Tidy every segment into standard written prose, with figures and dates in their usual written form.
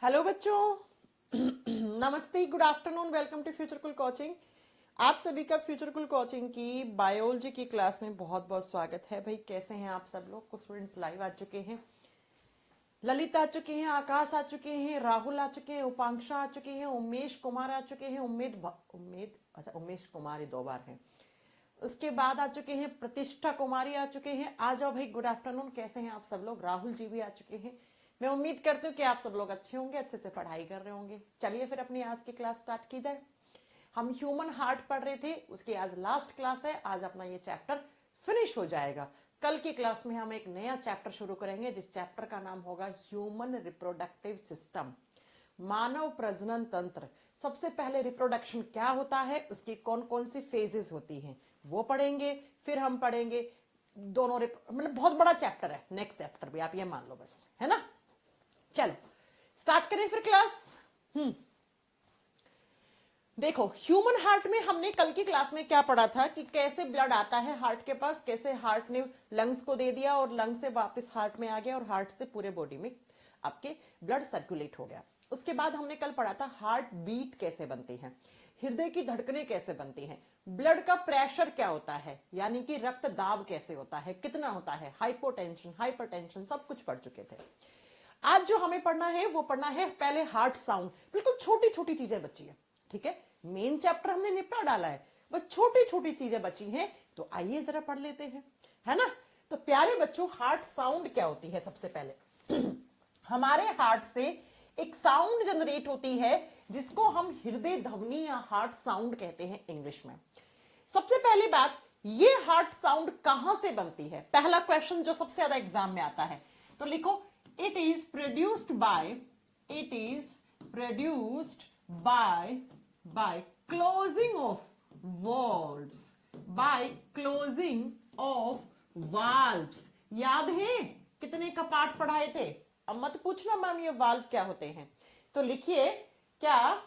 Hello बच्चों नमस्ते, good afternoon, welcome to Futurecool coaching. आप सभी का फ्यूचरकुल कोचिंग की बायोलॉजी की क्लास में बहुत बहुत स्वागत है। भाई कैसे हैं आप सब लोग? कुछ स्टूडेंट्स लाइव आ चुके हैं, ललित आ चुके हैं, आकाश आ चुके हैं, राहुल आ चुके हैं, उपांक्षा आ चुके हैं, उमेश कुमार आ चुके हैं, उमेश कुमार 2 बार हैं। उसके बाद आ चुके हैं प्रतिष्ठा कुमारी आ चुके हैं। आ जाओ भाई, गुड आफ्टरनून, कैसे हैं आप सब लोग? राहुल जी भी आ चुके हैं। मैं उम्मीद करती हूँ कि आप सब लोग अच्छे होंगे, अच्छे से पढ़ाई कर रहे होंगे। चलिए फिर अपनी आज की क्लास स्टार्ट की जाए। हम ह्यूमन हार्ट पढ़ रहे थे, उसकी आज लास्ट क्लास है। आज अपना ये चैप्टर फिनिश हो जाएगा। कल की क्लास में हम एक नया चैप्टर शुरू करेंगे, जिस चैप्टर का नाम होगा ह्यूमन रिप्रोडक्टिव सिस्टम, मानव प्रजनन तंत्र। सबसे पहले रिप्रोडक्शन क्या होता है, उसकी कौन कौन सी फेजेस होती हैं, वो पढ़ेंगे। फिर हम पढ़ेंगे दोनों मतलब बहुत बड़ा चैप्टर है, नेक्स्ट चैप्टर भी आप ये मान लो बस, है ना। चलो स्टार्ट करें फिर क्लास। देखो, ह्यूमन हार्ट में हमने कल की क्लास में क्या पढ़ा था कि कैसे ब्लड आता है हार्ट के पास, कैसे हार्ट ने लंग्स को दे दिया और लंग्स से वापस हार्ट में आ गया और हार्ट से पूरे बॉडी में आपके ब्लड सर्कुलेट हो गया। उसके बाद हमने कल पढ़ा था हार्ट बीट कैसे बनती है, हृदय की धड़कनें कैसे बनती हैं, ब्लड का प्रेशर क्या होता है, यानी कि रक्त दाब कैसे होता है, कितना होता है, हाइपोटेंशन, हाइपरटेंशन, सब कुछ पढ़ चुके थे। आज जो हमें पढ़ना है वो पढ़ना है पहले हार्ट साउंड। बिल्कुल छोटी छोटी चीजें बची है, ठीक है। मेन चैप्टर हमने निपटा डाला है, बस छोटी छोटी चीजें बची हैं, तो आइए जरा पढ़ लेते हैं, है ना। तो प्यारे बच्चों, हार्ट साउंड क्या होती है? सबसे पहले हमारे हार्ट से एक साउंड जनरेट होती है, जिसको हम हृदय ध्वनि या हार्ट साउंड कहते हैं इंग्लिश में। सबसे पहली बात, ये हार्ट साउंड कहां से बनती है? पहला क्वेश्चन जो सबसे ज्यादा एग्जाम में आता है, तो लिखो it is produced by closing of valves, by closing of valves. याद है कितने कपाट पढ़ाए थे? अब मत पूछना मैम ये वाल्व क्या होते हैं। तो लिखिए, क्या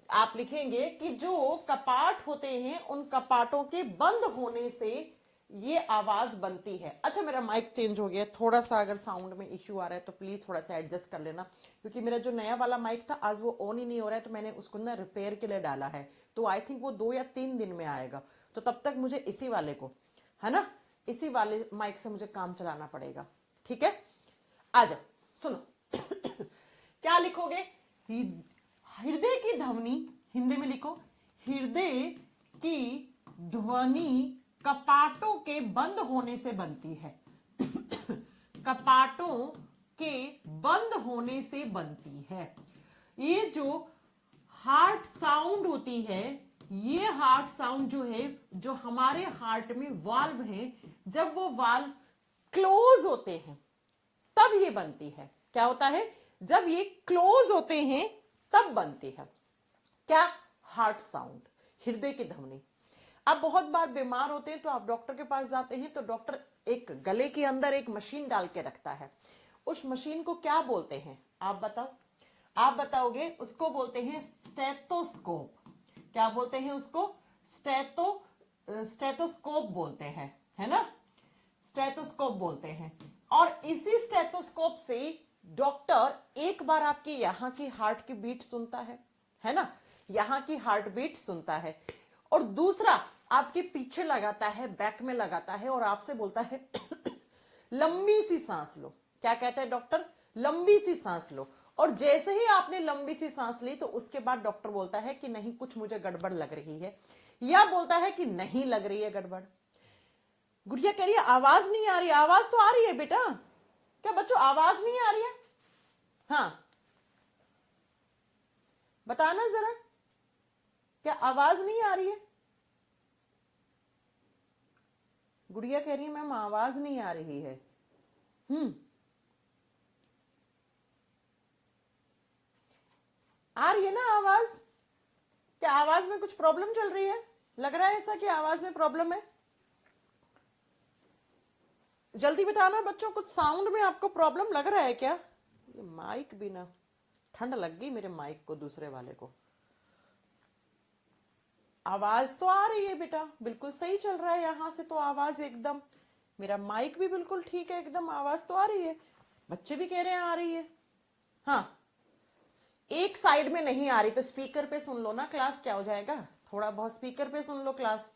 आप लिखेंगे कि जो कपाट होते हैं उन कपाटों के बंद होने से ये आवाज बनती है। अच्छा, मेरा माइक चेंज हो गया थोड़ा सा, अगर साउंड में इश्यू आ रहा है तो प्लीज थोड़ा सा एडजस्ट कर लेना, क्योंकि मेरा जो नया वाला माइक था आज वो ऑन ही नहीं हो रहा है, तो मैंने उसको ना रिपेयर के लिए डाला है। तो आई थिंक वो 2 या 3 दिन में आएगा, तो तब तक मुझे इसी वाले को, है ना, इसी वाले माइक से मुझे काम चलाना पड़ेगा, ठीक है। आ जाओ, सुनो क्या लिखोगे? हृदय की ध्वनि, हिंदी में लिखो, हृदय की ध्वनि कपाटों के बंद होने से बनती है कपाटों के बंद होने से बनती है। ये जो हार्ट साउंड होती है, ये हार्ट साउंड जो है, जो हमारे हार्ट में वाल्व है, जब वो वाल्व क्लोज होते हैं तब ये बनती है। क्या होता है? जब ये क्लोज होते हैं तब बनती है क्या? हार्ट साउंड, हृदय की ध्वनि। आप बहुत बार बीमार होते हैं तो आप डॉक्टर के पास जाते हैं, तो डॉक्टर एक गले के अंदर एक मशीन डाल के रखता है। उस मशीन को क्या बोलते हैं? आप बताओ, आप बताओगे? उसको बोलते हैं स्टेथोस्कोप। क्या बोलते हैं उसको? स्टेथोस्कोप बोलते हैं, है ना, स्टेथोस्कोप बोलते हैं। और इसी स्टेथोस्कोप से डॉक्टर एक बार आपकी यहां की हार्ट की बीट सुनता है ना, यहां की हार्ट बीट सुनता है, और दूसरा आपके पीछे लगाता है, बैक में लगाता है, और आपसे बोलता है लंबी सी सांस लो। क्या कहता है डॉक्टर? लंबी सी सांस लो। और जैसे ही आपने लंबी सी सांस ली, तो उसके बाद डॉक्टर बोलता है कि नहीं, कुछ मुझे गड़बड़ लग रही है, या बोलता है कि नहीं लग रही है गड़बड़। गुड़िया कह रही है आवाज नहीं आ रही। आवाज तो आ रही है बेटा। क्या बच्चों आवाज नहीं आ रही है? हाँ, बताना जरा, क्या आवाज नहीं आ रही है? गुड़िया कह रही है मैम आवाज नहीं आ रही है। आ रही है ना आवाज? क्या आवाज में कुछ प्रॉब्लम चल रही है? लग रहा है ऐसा कि आवाज में प्रॉब्लम है? जल्दी बताना बच्चों, कुछ साउंड में आपको प्रॉब्लम लग रहा है क्या? ये माइक भी ना, ठंड लग गई मेरे माइक को, दूसरे वाले को। आवाज तो आ रही है बेटा, बिल्कुल सही चल रहा है यहां से तो आवाज एकदम। मेरा माइक भी बिल्कुल ठीक है एकदम, आवाज तो आ रही है। बच्चे भी कह रहे हैं आ रही है। हाँ, एक साइड में नहीं आ रही तो स्पीकर पे सुन लो ना क्लास, क्या हो जाएगा, थोड़ा बहुत स्पीकर पे सुन लो क्लास।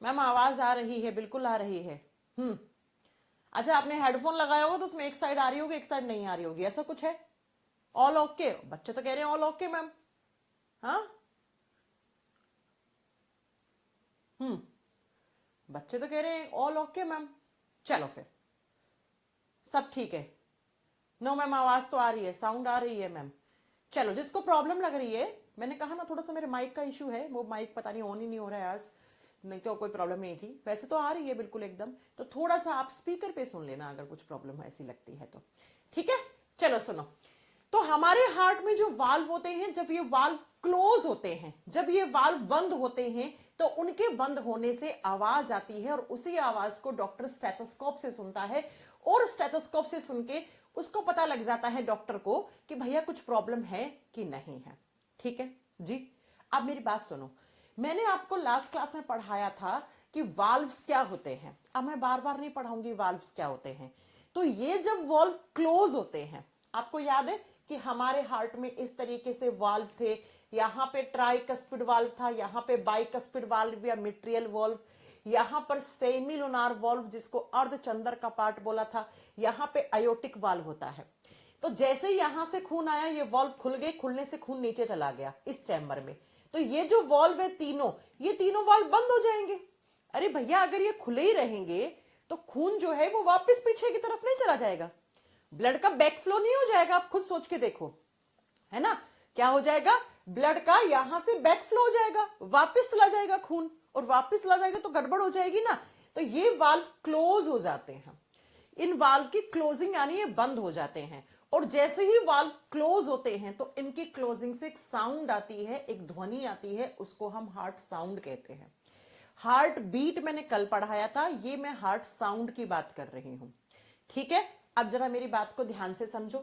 मैम आवाज आ रही है, बिल्कुल आ रही है। अच्छा, आपने हेडफोन लगाया होगा तो उसमें एक साइड आ रही होगी, एक साइड नहीं आ रही होगी, ऐसा कुछ है? All okay? बच्चे तो कह रहे हैं ऑल ओके मैम। हाँ, बच्चे तो कह रहे हैं ऑल ओके मैम। चलो फिर सब ठीक है। नो मैम, आवाज तो आ रही है, साउंड आ रही है मैम। चलो, जिसको प्रॉब्लम लग रही है, मैंने कहा ना थोड़ा सा मेरे माइक का इशू है, वो माइक पता नहीं ऑन ही नहीं हो रहा है आज, नहीं तो कोई प्रॉब्लम नहीं थी, वैसे तो आ रही है बिल्कुल एकदम। तो थोड़ा सा आप स्पीकर पे सुन लेना अगर कुछ प्रॉब्लम ऐसी लगती है तो। ठीक है, चलो सुनो। तो हमारे हार्ट में जो वाल्व होते हैं, जब ये वाल्व क्लोज होते हैं, जब ये वाल्व बंद होते हैं, तो उनके बंद होने से आवाज आती है और उसी आवाज को डॉक्टर स्टेथोस्कोप से सुनता है और स्टेथोस्कोप से सुन के उसको पता लग जाता है डॉक्टर को कि भैया कुछ प्रॉब्लम है कि नहीं है। ठीक है जी। अब मेरी बात सुनो, मैंने आपको लास्ट क्लास में पढ़ाया था कि वाल्व्स क्या होते हैं। अब मैं बार बार नहीं पढ़ाऊंगी वाल्व्स क्या होते हैं। तो ये जब वाल्व क्लोज होते हैं, आपको याद है कि हमारे हार्ट में इस तरीके से वाल्व थे, यहां पे ट्राइकस्पिड वाल्व था, यहां पे बाइकस्पिड वाल्व या मिट्रियल वाल्व, यहां पर सेमिलुनार वाल्व जिसको अर्धचंद्र का पार्ट बोला था, यहां पे अयोटिक वाल्व होता है। तो जैसे ही यहां से खून आया, ये वाल्व खुल गए, खुलने से खून नीचे चला गया इस चैम्बर में। तो ये जो वाल्व है तीनों, ये तीनों वाल्व बंद हो जाएंगे। अरे भैया, अगर ये खुले ही रहेंगे तो खून जो है वो वापस पीछे की तरफ नहीं चला जाएगा, ब्लड का बैक फ्लो नहीं हो जाएगा। आप खुद सोच के देखो, है ना, क्या हो जाएगा, ब्लड का यहां से बैक फ्लो हो जाएगा, वापस चला जाएगा खून, और वापस चला जाएगा तो गड़बड़ हो जाएगी ना। तो ये वाल्व क्लोज हो जाते हैं, इन वाल्व की क्लोजिंग यानी ये बंद हो जाते हैं। और जैसे ही वाल्व क्लोज होते हैं तो इनकी क्लोजिंग से एक साउंड आती है, एक ध्वनि आती है, उसको हम हार्ट साउंड कहते हैं। हार्ट बीट मैंने कल पढ़ाया था, ये मैं हार्ट साउंड की बात कर रही हूं। ठीक है, अब जरा मेरी बात को ध्यान से समझो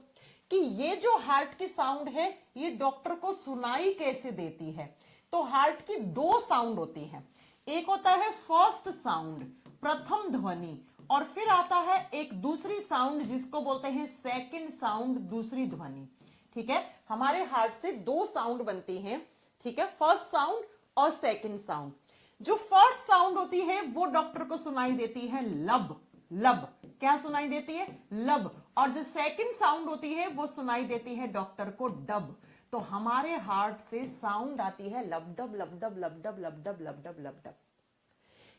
कि ये जो हार्ट की साउंड है ये डॉक्टर को सुनाई कैसे देती है। तो हार्ट की दो साउंड होती है, एक होता है फर्स्ट साउंड, प्रथम ध्वनि, और फिर आता है एक दूसरी साउंड जिसको बोलते हैं सेकंड साउंड, दूसरी ध्वनि। ठीक है, हमारे हार्ट से दो साउंड बनती हैं। ठीक है, फर्स्ट साउंड और सेकंड साउंड। जो फर्स्ट साउंड होती है वो डॉक्टर को सुनाई देती है लब, लब, क्या सुनाई देती है, लब। और जो सेकंड साउंड होती है वो सुनाई देती है डॉक्टर को डब। तो हमारे हार्ट से साउंड आती है लबडब लबडब लबडब लबडब लबडब लबडब।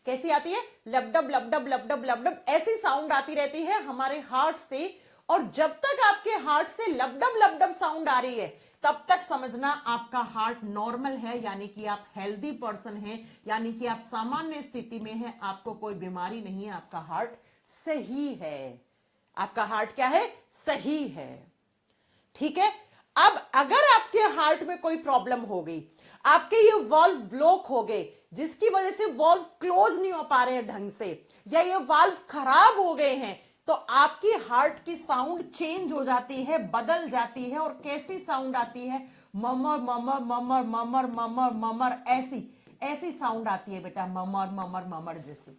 कैसी आती है, लबडब लबडब लबडब लबडब, ऐसी साउंड आती रहती है हमारे हार्ट से। और जब तक आपके हार्ट से लबडब लबडब साउंड आ रही है तब तक समझना आपका हार्ट नॉर्मल है, यानी कि आप हेल्दी पर्सन हैं, यानी कि आप सामान्य स्थिति में हैं, आपको कोई बीमारी नहीं है, आपका हार्ट सही है। आपका हार्ट क्या है, सही है। ठीक है, अब अगर आपके हार्ट में कोई प्रॉब्लम हो गई, आपके ये वाल्व ब्लॉक हो गए, जिसकी वजह से वाल्व क्लोज नहीं हो पा रहे हैं ढंग से, या ये वाल्व खराब हो गए हैं, तो आपकी हार्ट की साउंड चेंज हो जाती है, बदल जाती है। और कैसी साउंड आती है, ममर ममर ममर ममर ममर ममर, ऐसी ऐसी साउंड आती है बेटा, ममर ममर ममर जैसी।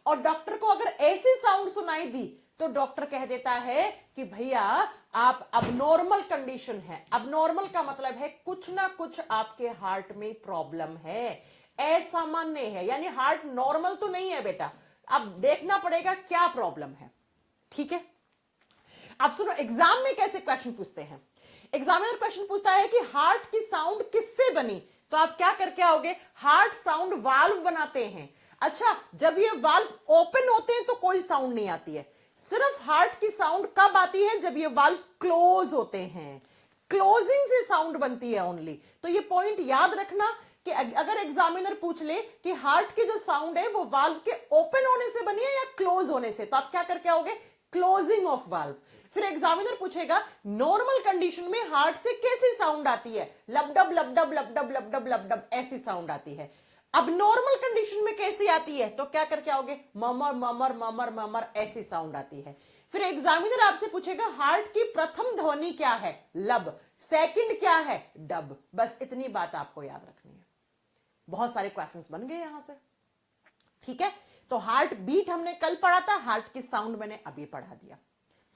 और डॉक्टर को अगर ऐसी साउंड सुनाई दी तो डॉक्टर कह देता है कि भैया आप अबनॉर्मल कंडीशन है। अबनॉर्मल का मतलब है कुछ ना कुछ आपके हार्ट में प्रॉब्लम है, असामान्य है, यानी हार्ट नॉर्मल तो नहीं है बेटा, अब देखना पड़ेगा क्या प्रॉब्लम है। ठीक है, अब सुनो, एग्जाम में कैसे क्वेश्चन पूछते हैं। एग्जामिनर क्वेश्चन पूछता है कि हार्ट की साउंड किससे बनी, तो आप क्या करके आओगे, हार्ट साउंड वाल्व बनाते हैं। अच्छा, जब ये वाल्व ओपन होते हैं तो कोई साउंड नहीं आती है, सिर्फ हार्ट की साउंड कब आती है, जब ये वाल्व क्लोज होते हैं, क्लोजिंग से साउंड बनती है ओनली। तो ये पॉइंट याद रखना कि अगर एग्जामिनर पूछ ले कि हार्ट की जो साउंड है वो वाल्व के ओपन होने से बनी है या क्लोज होने से, तो आप क्या करके आओगे, क्लोजिंग ऑफ वाल्व। फिर एग्जामिनर पूछेगा नॉर्मल कंडीशन में हार्ट से कैसी साउंड आती है, लबडब लबडब लबडब लबडब लबडब ऐसी साउंड आती है। अब नॉर्मल कंडीशन में कैसी आती है, तो क्या करके आओगे, ममर ममर ममर ममर ऐसी साउंड आती है। फिर एग्जामिनर आपसे पूछेगा हार्ट की प्रथम ध्वनि क्या है, लब, सेकंड क्या है, डब। बस इतनी बात आपको याद रखनी है। बहुत सारे क्वेश्चंस बन गए यहां से। ठीक है, तो हार्ट बीट हमने कल पढ़ा था, हार्ट की साउंड मैंने अभी पढ़ा दिया।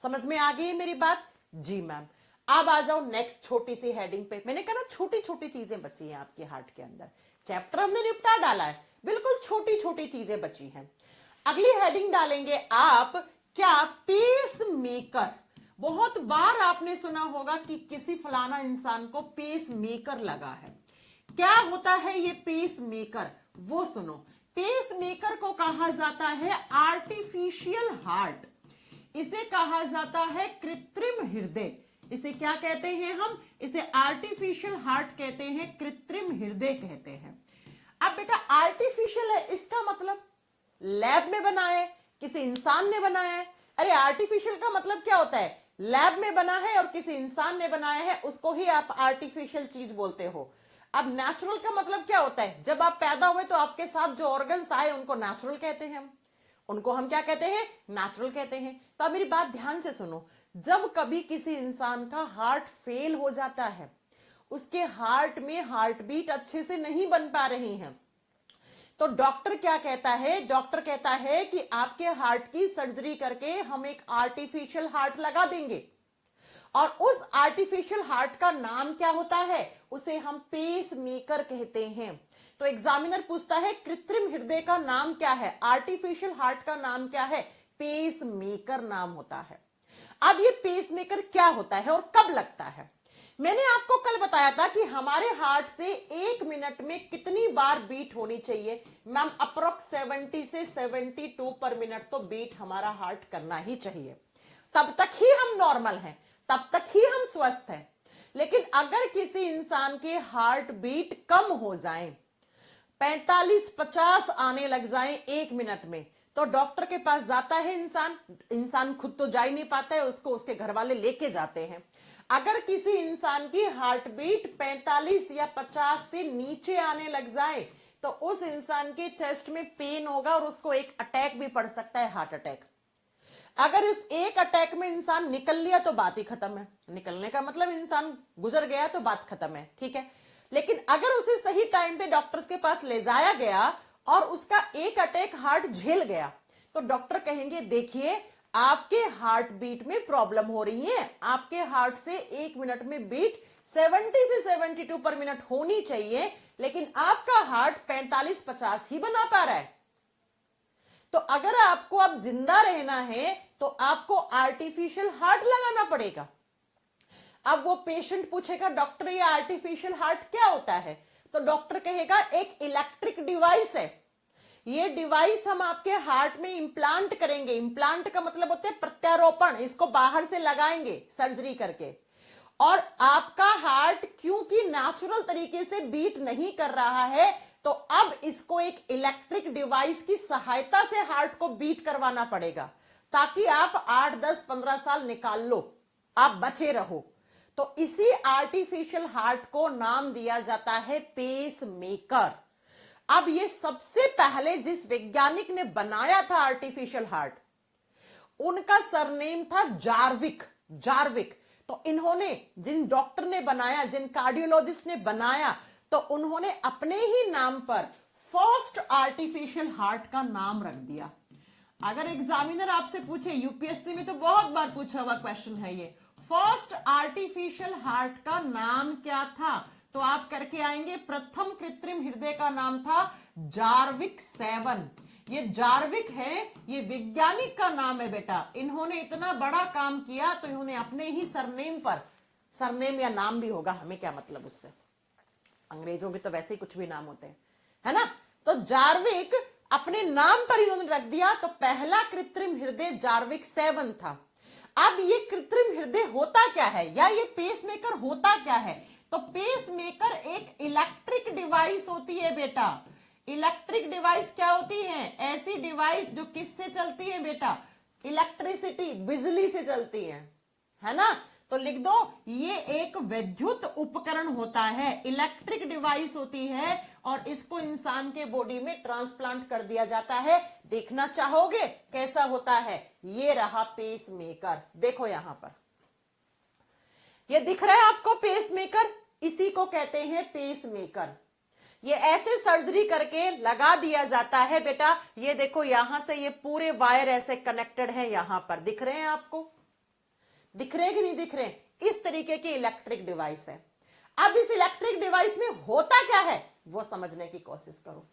समझ में आ गई मेरी बात, जी मैम। अब आ जाओ नेक्स्ट छोटी सी हेडिंग पे। मैंने कहा ना छोटी छोटी चीजें बची हैं आपके हार्ट के अंदर, चैप्टर हमने निपटा डाला है, बिल्कुल छोटी छोटी चीजें बची हैं। अगली हेडिंग डालेंगे आप, क्या पेस मेकर। बहुत बार आपने सुना होगा कि किसी फलाना इंसान को पेस मेकर लगा है। क्या होता है ये पेस मेकर, वो सुनो। पेस मेकर को कहा जाता है आर्टिफिशियल हार्ट, इसे कहा जाता है कृत्रिम हृदय। इसे क्या कहते हैं हम? इसे आर्टिफिशियल हार्ट कहते हैं, कृत्रिम हृदय कहते हैं। अब बेटा आर्टिफिशियल है, इसका मतलब लैब में बनाया है, किसी इंसान ने बनाया है। अरे आर्टिफिशियल का मतलब क्या होता है? लैब में बना है और किसी इंसान ने बनाया है, उसको ही आप आर्टिफिशियल चीज बोलते हो। अब नेचुरल का मतलब क्या होता है? जब आप पैदा हुए तो आपके साथ जो ऑर्गन्स आए उनको नेचुरल कहते हैं हम, उनको हम क्या कहते हैं? नेचुरल कहते हैं। तो अब मेरी बात ध्यान से सुनो, जब कभी किसी इंसान का हार्ट फेल हो जाता है, उसके हार्ट में हार्ट बीट अच्छे से नहीं बन पा रही है, तो डॉक्टर क्या कहता है? डॉक्टर कहता है कि आपके हार्ट की सर्जरी करके हम एक आर्टिफिशियल हार्ट लगा देंगे, और उस आर्टिफिशियल हार्ट का नाम क्या होता है? उसे हम पेस मेकर कहते हैं। तो एग्जामिनर पूछता है कृत्रिम हृदय का नाम क्या है? आर्टिफिशियल हार्ट का नाम क्या है? पेस मेकर नाम होता है। अब ये पेस मेकर क्या होता है और कब लगता है? मैंने आपको कल बताया था कि हमारे हार्ट से 1 मिनट में कितनी बार बीट होनी चाहिए? मैम अप्रोक्स 70 से 72 पर मिनट तो बीट हमारा हार्ट करना ही चाहिए, तब तक ही हम नॉर्मल हैं, तब तक ही हम स्वस्थ हैं। लेकिन अगर किसी इंसान के हार्ट बीट कम हो जाए, 45-50 आने लग जाए 1 मिनट में, तो डॉक्टर के पास जाता है इंसान। इंसान खुद तो जा ही नहीं पाता है, उसको उसके घर वाले लेके जाते हैं। अगर किसी इंसान की हार्ट बीट 45 या 50 से नीचे आने लग जाए, तो उस इंसान के चेस्ट में पेन होगा और उसको एक अटैक भी पड़ सकता है, हार्ट अटैक। अगर इस एक अटैक में इंसान निकल लिया तो बात ही खत्म है। निकलने का मतलब इंसान गुजर गया तो बात खत्म है, ठीक है। लेकिन अगर उसे सही टाइम पे डॉक्टर्स के पास ले जाया गया और उसका एक अटैक हार्ट झेल गया, तो डॉक्टर कहेंगे देखिए आपके हार्ट बीट में प्रॉब्लम हो रही है, आपके हार्ट से 1 मिनट में बीट 70 से 72 पर मिनट होनी चाहिए, लेकिन आपका हार्ट 45-50 ही बना पा रहा है। तो अगर आपको अब जिंदा रहना है तो आपको आर्टिफिशियल हार्ट लगाना पड़ेगा। अब वो पेशेंट पूछेगा डॉक्टर ये आर्टिफिशियल हार्ट क्या होता है? तो डॉक्टर कहेगा एक इलेक्ट्रिक डिवाइस है, ये डिवाइस हम आपके हार्ट में इंप्लांट करेंगे। इंप्लांट का मतलब होता है प्रत्यारोपण, इसको बाहर से लगाएंगे सर्जरी करके, और आपका हार्ट क्योंकि नेचुरल तरीके से बीट नहीं कर रहा है, तो अब इसको एक इलेक्ट्रिक डिवाइस की सहायता से हार्ट को बीट करवाना पड़ेगा, ताकि आप 8, 10, 15 साल निकाल लो, आप बचे रहो। तो इसी आर्टिफिशियल हार्ट को नाम दिया जाता है पेस मेकर। अब ये सबसे पहले जिस वैज्ञानिक ने बनाया था आर्टिफिशियल हार्ट, उनका सरनेम था जार्विक। जार्विक। तो इन्होंने, जिन डॉक्टर ने बनाया, जिन कार्डियोलॉजिस्ट ने बनाया, तो उन्होंने अपने ही नाम पर फर्स्ट आर्टिफिशियल हार्ट का नाम रख दिया। अगर एग्जामिनर आपसे पूछे, यूपीएससी में तो बहुत बार पूछा हुआ क्वेश्चन है ये, फर्स्ट आर्टिफिशियल हार्ट का नाम क्या था, तो आप करके आएंगे प्रथम कृत्रिम हृदय का नाम था जार्विक 7। ये जार्विक है, ये वैज्ञानिक का नाम है बेटा। इन्होंने इतना बड़ा काम किया तो इन्होंने अपने ही सरनेम पर, सरनेम या नाम भी होगा, हमें क्या मतलब उससे, अंग्रेजों के तो वैसे ही कुछ भी नाम होते हैं, है ना। तो जार्विक अपने नाम पर इन्होंने रख दिया, तो पहला कृत्रिम हृदय जार्विक 7 था। अब ये कृत्रिम हृदय होता क्या है, या ये पेसमेकर होता क्या है? तो पेसमेकर एक इलेक्ट्रिक डिवाइस होती है बेटा। इलेक्ट्रिक डिवाइस क्या होती है? ऐसी डिवाइस जो किससे चलती है बेटा? इलेक्ट्रिसिटी, बिजली से चलती है ना। तो लिख दो, ये एक विद्युत उपकरण होता है, इलेक्ट्रिक डिवाइस होती है, और इसको इंसान के बॉडी में ट्रांसप्लांट कर दिया जाता है। देखना चाहोगे कैसा होता है? ये रहा पेस मेकर, देखो यहां पर ये दिख रहा है आपको पेस मेकर, इसी को कहते हैं पेस मेकर। ये ऐसे सर्जरी करके लगा दिया जाता है बेटा। ये देखो यहां से ये पूरे वायर ऐसे कनेक्टेड है, यहां पर दिख रहे हैं आपको, दिख रहे हैं कि नहीं दिख रहे हैं? इस तरीके की इलेक्ट्रिक डिवाइस है। अब इस इलेक्ट्रिक डिवाइस में होता क्या है वो समझने की कोशिश करो।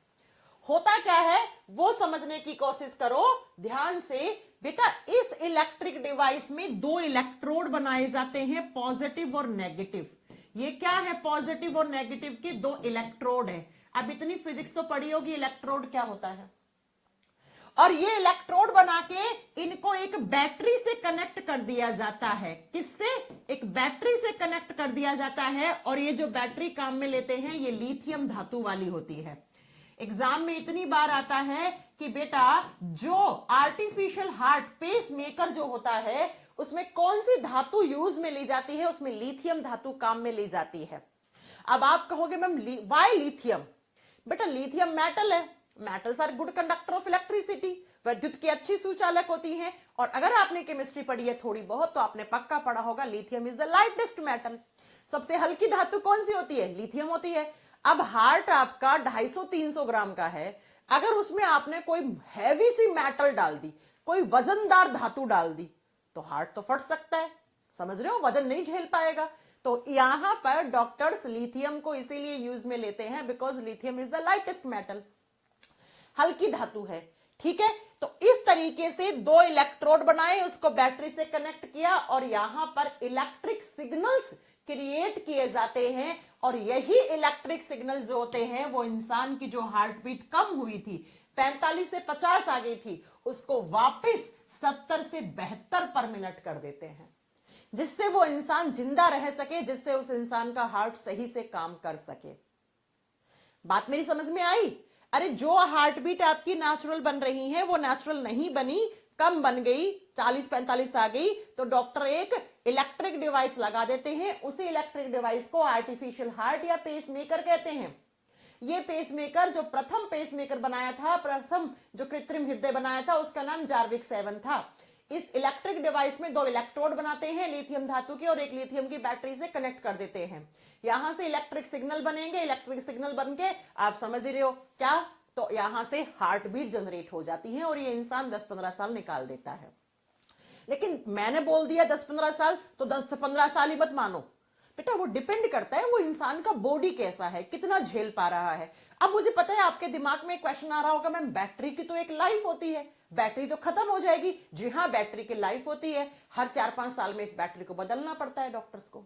होता क्या है वो समझने की कोशिश करो ध्यान से। बेटा इस इलेक्ट्रिक डिवाइस में दो इलेक्ट्रोड बनाए जाते हैं, पॉजिटिव और नेगेटिव। ये क्या है, पॉजिटिव और नेगेटिव के दो इलेक्ट्रोड है। अब इतनी फिजिक्स तो पढ़ी होगी, इलेक्ट्रोड क्या होता है। और ये इलेक्ट्रोड बना के इनको एक बैटरी से कनेक्ट कर दिया जाता है। किससे, एक बैटरी से कनेक्ट कर दिया जाता है। और ये जो बैटरी काम में लेते हैं ये लिथियम धातु वाली होती है। एग्जाम में इतनी बार आता है कि बेटा जो आर्टिफिशियल हार्ट पेस मेकर जो होता है उसमें कौन सी धातु यूज में ली जाती है, उसमें लिथियम धातु काम में ली जाती है। अब आप कहोगे मैम वाई लिथियम। बेटा लिथियम मेटल है, metals are good conductor of electricity, विद्युत की अच्छी सुचालक होती हैं। और अगर आपने केमिस्ट्री पढ़ी है थोड़ी बहुत तो आपने पक्का पढ़ा होगा lithium is the lightest metal. सबसे हल्की धातु कौन सी होती है, लिथियम होती है। अब हार्ट आपका 250-300 ग्राम का है, अगर उसमें आपने कोई हैवी सी मेटल डाल दी, कोई वजनदार धातु डाल दी तो हार्ट तो फट सकता है, समझ रहे हो, वजन नहीं झेल पाएगा। तो यहां पर डॉक्टर्स लिथियम को इसीलिए यूज में लेते हैं because lithium is the lightest metal, हल्की धातु है। ठीक है, तो इस तरीके से दो इलेक्ट्रोड बनाए, उसको बैटरी से कनेक्ट किया और यहां पर इलेक्ट्रिक सिग्नल्स क्रिएट किए जाते हैं। और यही इलेक्ट्रिक सिग्नल्स जो होते हैं वो इंसान की जो हार्ट बीट कम हुई थी, 45 से 50 आ गई थी, उसको वापस 70 से 72 पर मिनट कर देते हैं, जिससे वो इंसान जिंदा रह सके, जिससे उस इंसान का हार्ट सही से काम कर सके। बात मेरी समझ में आई। अरे जो हार्ट बीट आपकी नेचुरल बन रही है वो नेचुरल नहीं बनी, कम बन गई, 40-45 आ गई, तो डॉक्टर एक इलेक्ट्रिक डिवाइस लगा देते हैं। उसी इलेक्ट्रिक डिवाइस को आर्टिफिशियल हार्ट या पेसमेकर कहते हैं। ये पेसमेकर जो प्रथम पेसमेकर बनाया था, प्रथम जो कृत्रिम हृदय बनाया था, उसका नाम जार्विक 7 था। इस इलेक्ट्रिक डिवाइस में दो इलेक्ट्रोड बनाते हैं लिथियम धातु के और एक लिथियम की बैटरी से कनेक्ट कर देते हैं। यहां से इलेक्ट्रिक सिग्नल बनेंगे, इलेक्ट्रिक सिग्नल बन के आप समझ रहे हो क्या, तो यहां से हार्ट बीट जनरेट हो जाती है और ये इंसान 10-15 साल निकाल देता है। लेकिन मैंने बोल दिया 10-15 साल तो 10-15 साल ही मत मानो बेटा, वो डिपेंड करता है वो इंसान का बॉडी कैसा है, कितना झेल पा रहा है। अब मुझे पता है आपके दिमाग में क्वेश्चन आ रहा होगा मैम बैटरी की तो एक लाइफ होती है, बैटरी तो खत्म हो जाएगी। जी हाँ, बैटरी की लाइफ होती है, हर 4-5 साल में इस बैटरी को बदलना पड़ता है डॉक्टर्स को।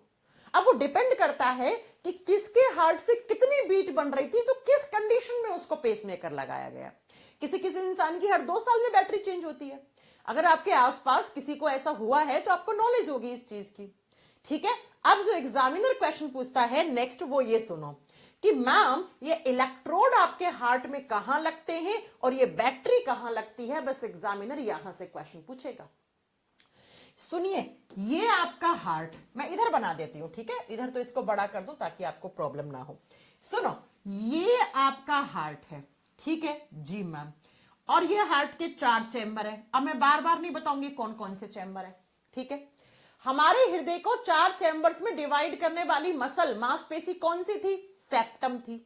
अब वो डिपेंड करता है कि किसके हार्ट से कितनी बीट बन रही थी, तो किस कंडीशन में उसको पेसमेकर लगाया गया। किसी किसी इंसान की हर 2 साल में बैटरी चेंज होती है। अगर आपके आसपास किसी को ऐसा हुआ है तो आपको नॉलेज होगी इस चीज की। ठीक है, अब जो एग्जामिनर क्वेश्चन पूछता है नेक्स्ट वो ये सुनो कि मैम ये इलेक्ट्रोड आपके हार्ट में कहां लगते हैं और ये बैटरी कहां लगती है। बस एग्जामिनर यहां से क्वेश्चन पूछेगा। सुनिए, ये आपका हार्ट मैं इधर बना देती हूं, ठीक है, इधर तो इसको बड़ा कर दो ताकि आपको प्रॉब्लम ना हो। सुनो, ये आपका हार्ट है, ठीक है जी मैम, और ये हार्ट के 4 चैम्बर है। अब मैं बार बार नहीं बताऊंगी कौन कौन से चैम्बर है, ठीक है। हमारे हृदय को 4 चैम्बर्स में डिवाइड करने वाली मसल मांसपेशी कौन सी थी, सेप्टम थी।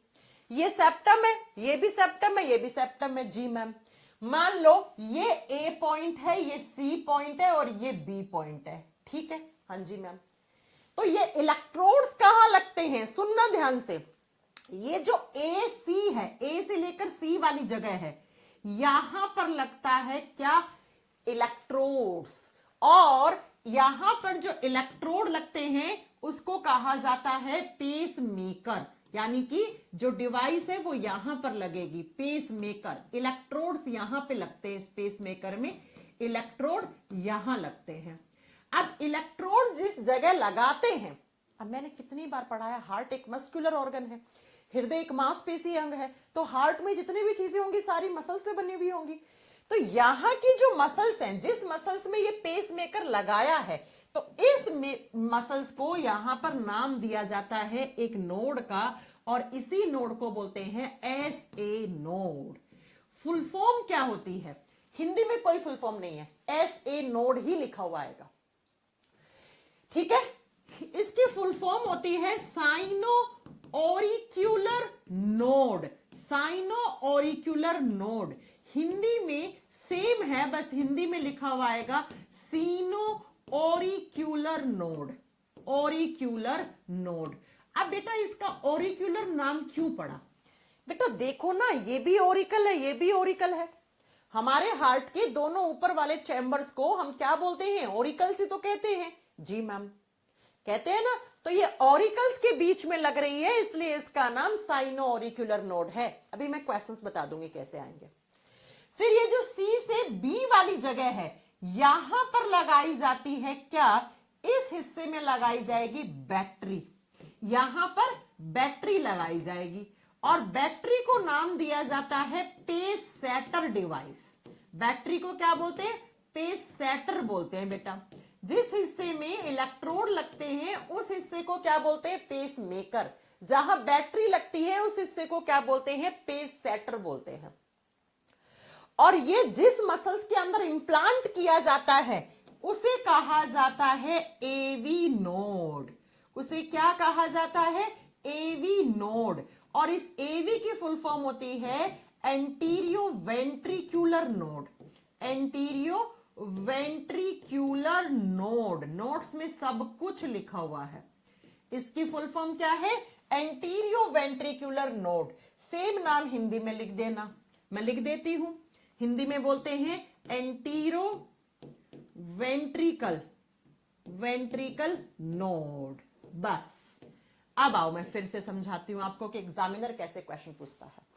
ये सेप्टम है, ये भी सेप्टम है, ये भी सेप्टम है जी मैम। मान लो ये ए पॉइंट है, ये सी पॉइंट है और ये बी पॉइंट है, ठीक है, हाँ जी मैम। तो ये इलेक्ट्रोड्स कहां लगते हैं, सुनना ध्यान से। ये जो ए सी है, ए से लेकर सी वाली जगह है, यहां पर लगता है क्या, इलेक्ट्रोड्स। और यहां पर जो इलेक्ट्रोड लगते हैं उसको कहा जाता है पेस मेकर, यानी कि जो डिवाइस है वो यहां पर लगेगी, पेस मेकर। इलेक्ट्रोड्स यहां पे लगते हैं, स्पेस मेकर में इलेक्ट्रोड यहां लगते हैं। अब इलेक्ट्रोड जिस जगह लगाते हैं, अब मैंने कितनी बार पढ़ाया, हार्ट एक मस्कुलर ऑर्गन है, हृदय एक मांसपेशी अंग है, तो हार्ट में जितनी भी चीजें होंगी सारी मसल से बनी हुई होंगी। तो यहां की जो मसल्स हैं, जिस मसल्स में ये पेस मेकर लगाया है, तो इस मसल्स को यहां पर नाम दिया जाता है एक नोड का, और इसी नोड को बोलते हैं S A node. Full form क्या होती है, हिंदी में कोई फुल फॉर्म नहीं है, एस ए नोड ही लिखा हुआ आएगा, ठीक है। इसकी फुल फॉर्म होती है sino auricular node, sino auricular node. Hindi में सेम है, बस हिंदी में लिखा हुआ आएगा सीनो ऑरिक्यूलर नोड, ऑरिक्यूलर नोड। अब बेटा इसका ऑरिक्यूलर नाम क्यों पड़ा? बेटा देखो ना, ये भी ऑरिकल है, ये भी ऑरिकल है। हमारे हार्ट के दोनों ऊपर वाले चैम्बर्स को हम क्या बोलते हैं? ऑरिकल्स ही तो कहते हैं। जी मैम, कहते हैं ना। तो ये ऑरिकल्स के बीच में लग रही है, इसलिए इसका नाम साइनो ऑरिक्यूलर नोड है। अभी मैं क्वेश्चंस बता दूंगी कैसे आएंगे। फिर ये जो सी से बी वाली जगह है, यहां पर लगाई जाती है क्या? इस हिस्से में लगाई जाएगी बैटरी। यहां पर बैटरी लगाई जाएगी और बैटरी को नाम दिया जाता है पेस सेटर डिवाइस। बैटरी को क्या बोलते हैं? पेस सेटर बोलते हैं बेटा। जिस हिस्से में इलेक्ट्रोड लगते हैं उस हिस्से को क्या बोलते हैं? Pace maker. जहां बैटरी लगती है उस हिस्से को क्या बोलते हैं? पेस सेटर बोलते हैं। और ये जिस मसल्स के अंदर इंप्लांट किया जाता है उसे कहा जाता है एवी नोड। उसे क्या कहा जाता है? AV node. और इस एवी की फुल फॉर्म होती है anterio ventricular node. Anterio ventricular node. Notes में सब कुछ लिखा हुआ है। इसकी फुल फॉर्म क्या है? Anterio ventricular node. सेम नाम हिंदी में लिख देना, मैं लिख देती हूं। हिंदी में बोलते हैं एंटीरो वेंट्रिकल वेंट्रिकल नोड। बस अब आओ मैं फिर से समझाती हूं आपको कि एग्जामिनर कैसे क्वेश्चन पूछता है।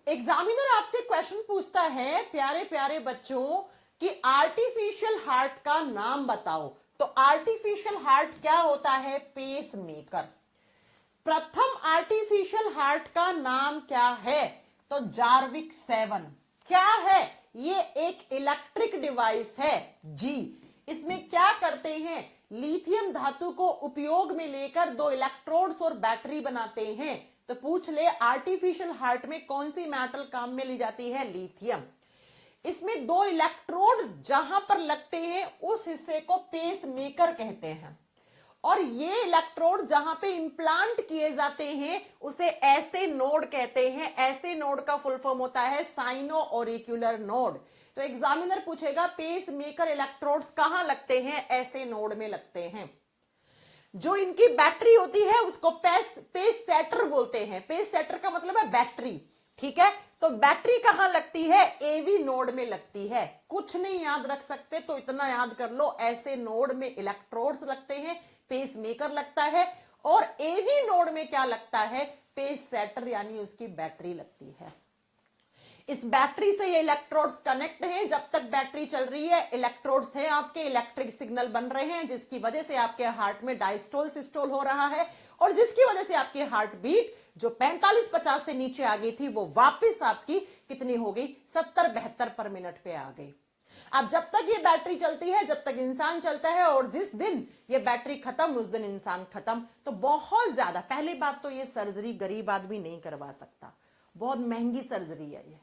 एग्जामिनर आपसे क्वेश्चन पूछता है प्यारे प्यारे बच्चों कि आर्टिफिशियल हार्ट का नाम बताओ। तो आर्टिफिशियल हार्ट क्या होता है? Pacemaker. प्रथम आर्टिफिशियल हार्ट का नाम क्या है? तो जार्विक 7। क्या है? ये एक इलेक्ट्रिक डिवाइस है जी। इसमें क्या करते हैं? लिथियम धातु को उपयोग में लेकर दो इलेक्ट्रोड्स और बैटरी बनाते हैं। तो पूछ ले आर्टिफिशियल हार्ट में कौन सी मेटल काम में ली जाती है? लिथियम। इसमें दो इलेक्ट्रोड जहां पर लगते हैं उस हिस्से को पेस मेकर कहते हैं। और ये इलेक्ट्रोड जहां पे इंप्लांट किए जाते हैं उसे ऐसे नोड कहते हैं। ऐसे नोड का फुल फॉर्म होता है साइनो ऑरिक्यूलर नोड। तो एग्जामिनर पूछेगा पेस मेकर इलेक्ट्रोड्स कहां लगते हैं? ऐसे नोड में लगते हैं। जो इनकी बैटरी होती है उसको पेस सेटर बोलते हैं। पेस सेटर का मतलब है बैटरी। ठीक है, तो बैटरी कहां लगती है? एवी नोड में लगती है। कुछ नहीं याद रख सकते तो इतना याद कर लो, ऐसे नोड में इलेक्ट्रोड्स लगते हैं, पेस मेकर लगता है। और एवी नोड में क्या लगता है? पेस सेटर यानी उसकी बैटरी लगती है। इस बैटरी से ये इलेक्ट्रोड्स कनेक्ट हैं। जब तक बैटरी चल रही है इलेक्ट्रोड्स हैं आपके, इलेक्ट्रिक सिग्नल बन रहे हैं जिसकी वजह से आपके हार्ट में डायस्टोल सिस्टोल हो रहा है और जिसकी वजह से आपकी हार्ट बीट जो 45-50 से नीचे आ गई थी वो वापस आपकी कितनी हो गई? 70-72 पर मिनट पे आ गई। अब जब तक ये बैटरी चलती है जब तक इंसान चलता है, और जिस दिन ये बैटरी खत्म उस दिन इंसान खत्म। तो बहुत ज्यादा, पहली बात तो ये सर्जरी गरीब आदमी नहीं करवा सकता, बहुत महंगी सर्जरी है ये,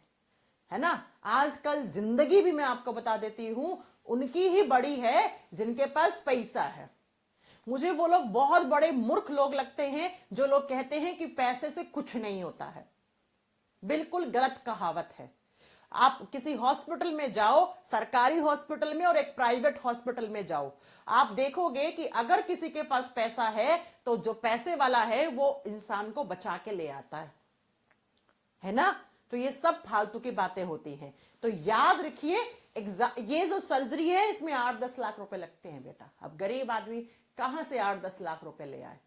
है ना। आजकल जिंदगी भी मैं आपको बता देती हूं उनकी ही बड़ी है जिनके पास पैसा है। मुझे वो लोग बहुत बड़े मूर्ख लोग लगते हैं जो लोग कहते हैं कि पैसे से कुछ नहीं होता है। बिल्कुल गलत कहावत है। आप किसी हॉस्पिटल में जाओ, सरकारी हॉस्पिटल में और एक प्राइवेट हॉस्पिटल में जाओ, आप देखोगे कि अगर किसी के पास पैसा है तो जो पैसे वाला है वो इंसान को बचा के ले आता है ना। तो ये सब फालतू की बातें होती हैं। तो याद रखिए ये जो सर्जरी है इसमें 8-10 लाख रुपए लगते हैं बेटा। अब गरीब आदमी कहां से 8-10 लाख रुपए ले आए,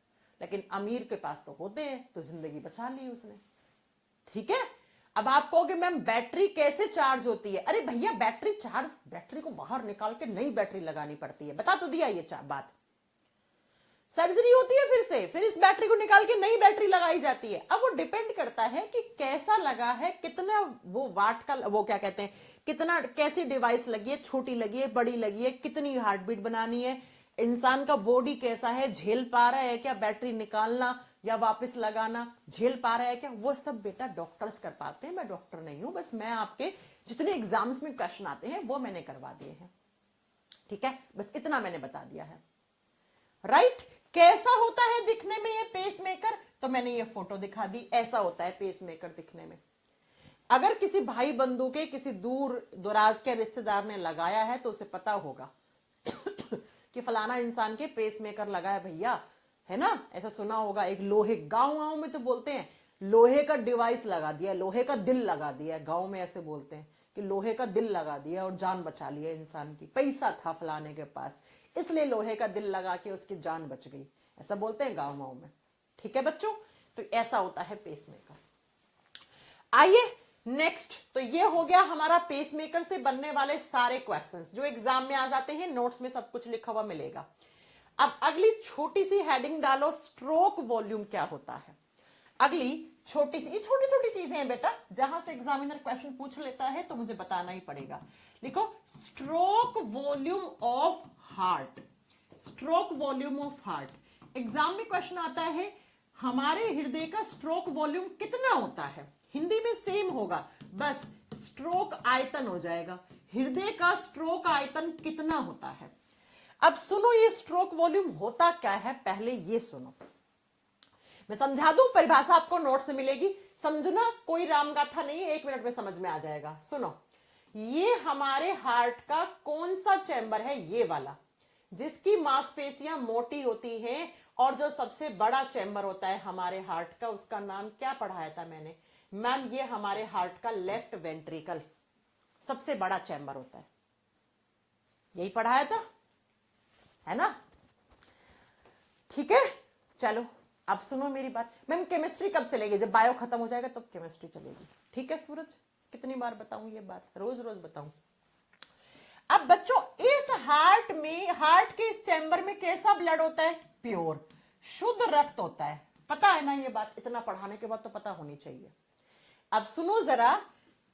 लेकिन अमीर के पास तो होते हैं, तो जिंदगी बचा ली उसने। ठीक है, अब आप कहोगे मैम बैटरी कैसे चार्ज होती है? अरे भैया बैटरी चार्ज, बैटरी को बाहर निकाल के नई बैटरी लगानी पड़ती है, बता तो दिया ये बात। सर्जरी होती है फिर इस बैटरी को निकाल के नई बैटरी लगाई जाती है। अब वो डिपेंड करता है कि कैसा लगा है, कितना वो वाट का, वो क्या कहते हैं, कितना कैसी डिवाइस लगी है, छोटी लगी है, बड़ी लगी है, कितनी हार्ट बीट बनानी है, इंसान का बॉडी कैसा है, झेल पा रहा है क्या बैटरी निकालना या वापस लगाना, झेल पा रहा है क्या, वो सब बेटा डॉक्टर्स कर पाते हैं। मैं डॉक्टर नहीं हूं, बस मैं आपके जितने एग्जाम्स में क्वेश्चन आते हैं वो मैंने करवा दिए हैं। ठीक है, बस इतना मैंने बता दिया है। राइट, कैसा होता है दिखने में ये पेस मेकर? तो मैंने ये फोटो दिखा दी, ऐसा होता है पेस मेकर दिखने में। अगर किसी भाई बंधु के किसी दूर दराज के रिश्तेदार ने लगाया है तो उसे पता होगा कि फलाना इंसान के पेसमेकर लगा है भैया, है ना, ऐसा सुना होगा। एक लोहे, गांव गांव में तो बोलते हैं लोहे का डिवाइस लगा दिया, लोहे का दिल लगा दिया, गांव में ऐसे बोलते हैं कि लोहे का दिल लगा दिया और जान बचा लिया इंसान की, पैसा था फलाने के पास इसलिए लोहे का दिल लगा के उसकी जान बच गई, ऐसा बोलते हैं गांव गांव में। ठीक है बच्चों, तो ऐसा होता है पेसमेकर। आइए नेक्स्ट, तो ये हो गया हमारा पेसमेकर से बनने वाले सारे क्वेश्चंस जो एग्जाम में आ जाते हैं, नोट्स में सब कुछ लिखा हुआ मिलेगा। अब अगली छोटी सी हेडिंग डालो, स्ट्रोक वॉल्यूम क्या होता है। अगली छोटी छोटी चीजें हैं बेटा, जहां से एग्जामिनर क्वेश्चन पूछ लेता है तो मुझे बताना ही पड़ेगा। लिखो stroke volume of heart, stroke volume of heart. Exam में क्वेश्चन आता है हमारे हृदय का स्ट्रोक वॉल्यूम कितना होता है, हिंदी में सेम होगा, बस स्ट्रोक आयतन हो जाएगा, हृदय का स्ट्रोक आयतन कितना होता है। अब सुनो ये स्ट्रोक वॉल्यूम होता क्या है, पहले ये सुनो, मैं समझा दूं, परिभाषा आपको नोट से मिलेगी, समझना, कोई रामगाथा नहीं है, 1 मिनट में समझ में आ जाएगा। सुनो, ये हमारे हार्ट का कौन सा चैम्बर है, ये वाला जिसकी मांसपेशियां मोटी होती हैं, और जो सबसे बड़ा चैम्बर होता है हमारे हार्ट का, उसका नाम क्या पढ़ाया था मैंने, मैम ये हमारे हार्ट का लेफ्ट वेंट्रिकल सबसे बड़ा चैम्बर होता है, यही पढ़ाया था, है ना। ठीक है, चलो अब सुनो मेरी बात। मैम केमिस्ट्री कब चलेगी, जब बायो खत्म हो जाएगा तब केमिस्ट्री चलेगी। ठीक है सूरज, कितनी बार बताऊं ये बात, रोज रोज बताऊं। अब बच्चों इस हार्ट में, हार्ट के इस चैम्बर में कैसा ब्लड होता है, प्योर शुद्ध रक्त होता है, पता है ना ये बात, इतना पढ़ाने के बाद तो पता होनी चाहिए। अब सुनो जरा,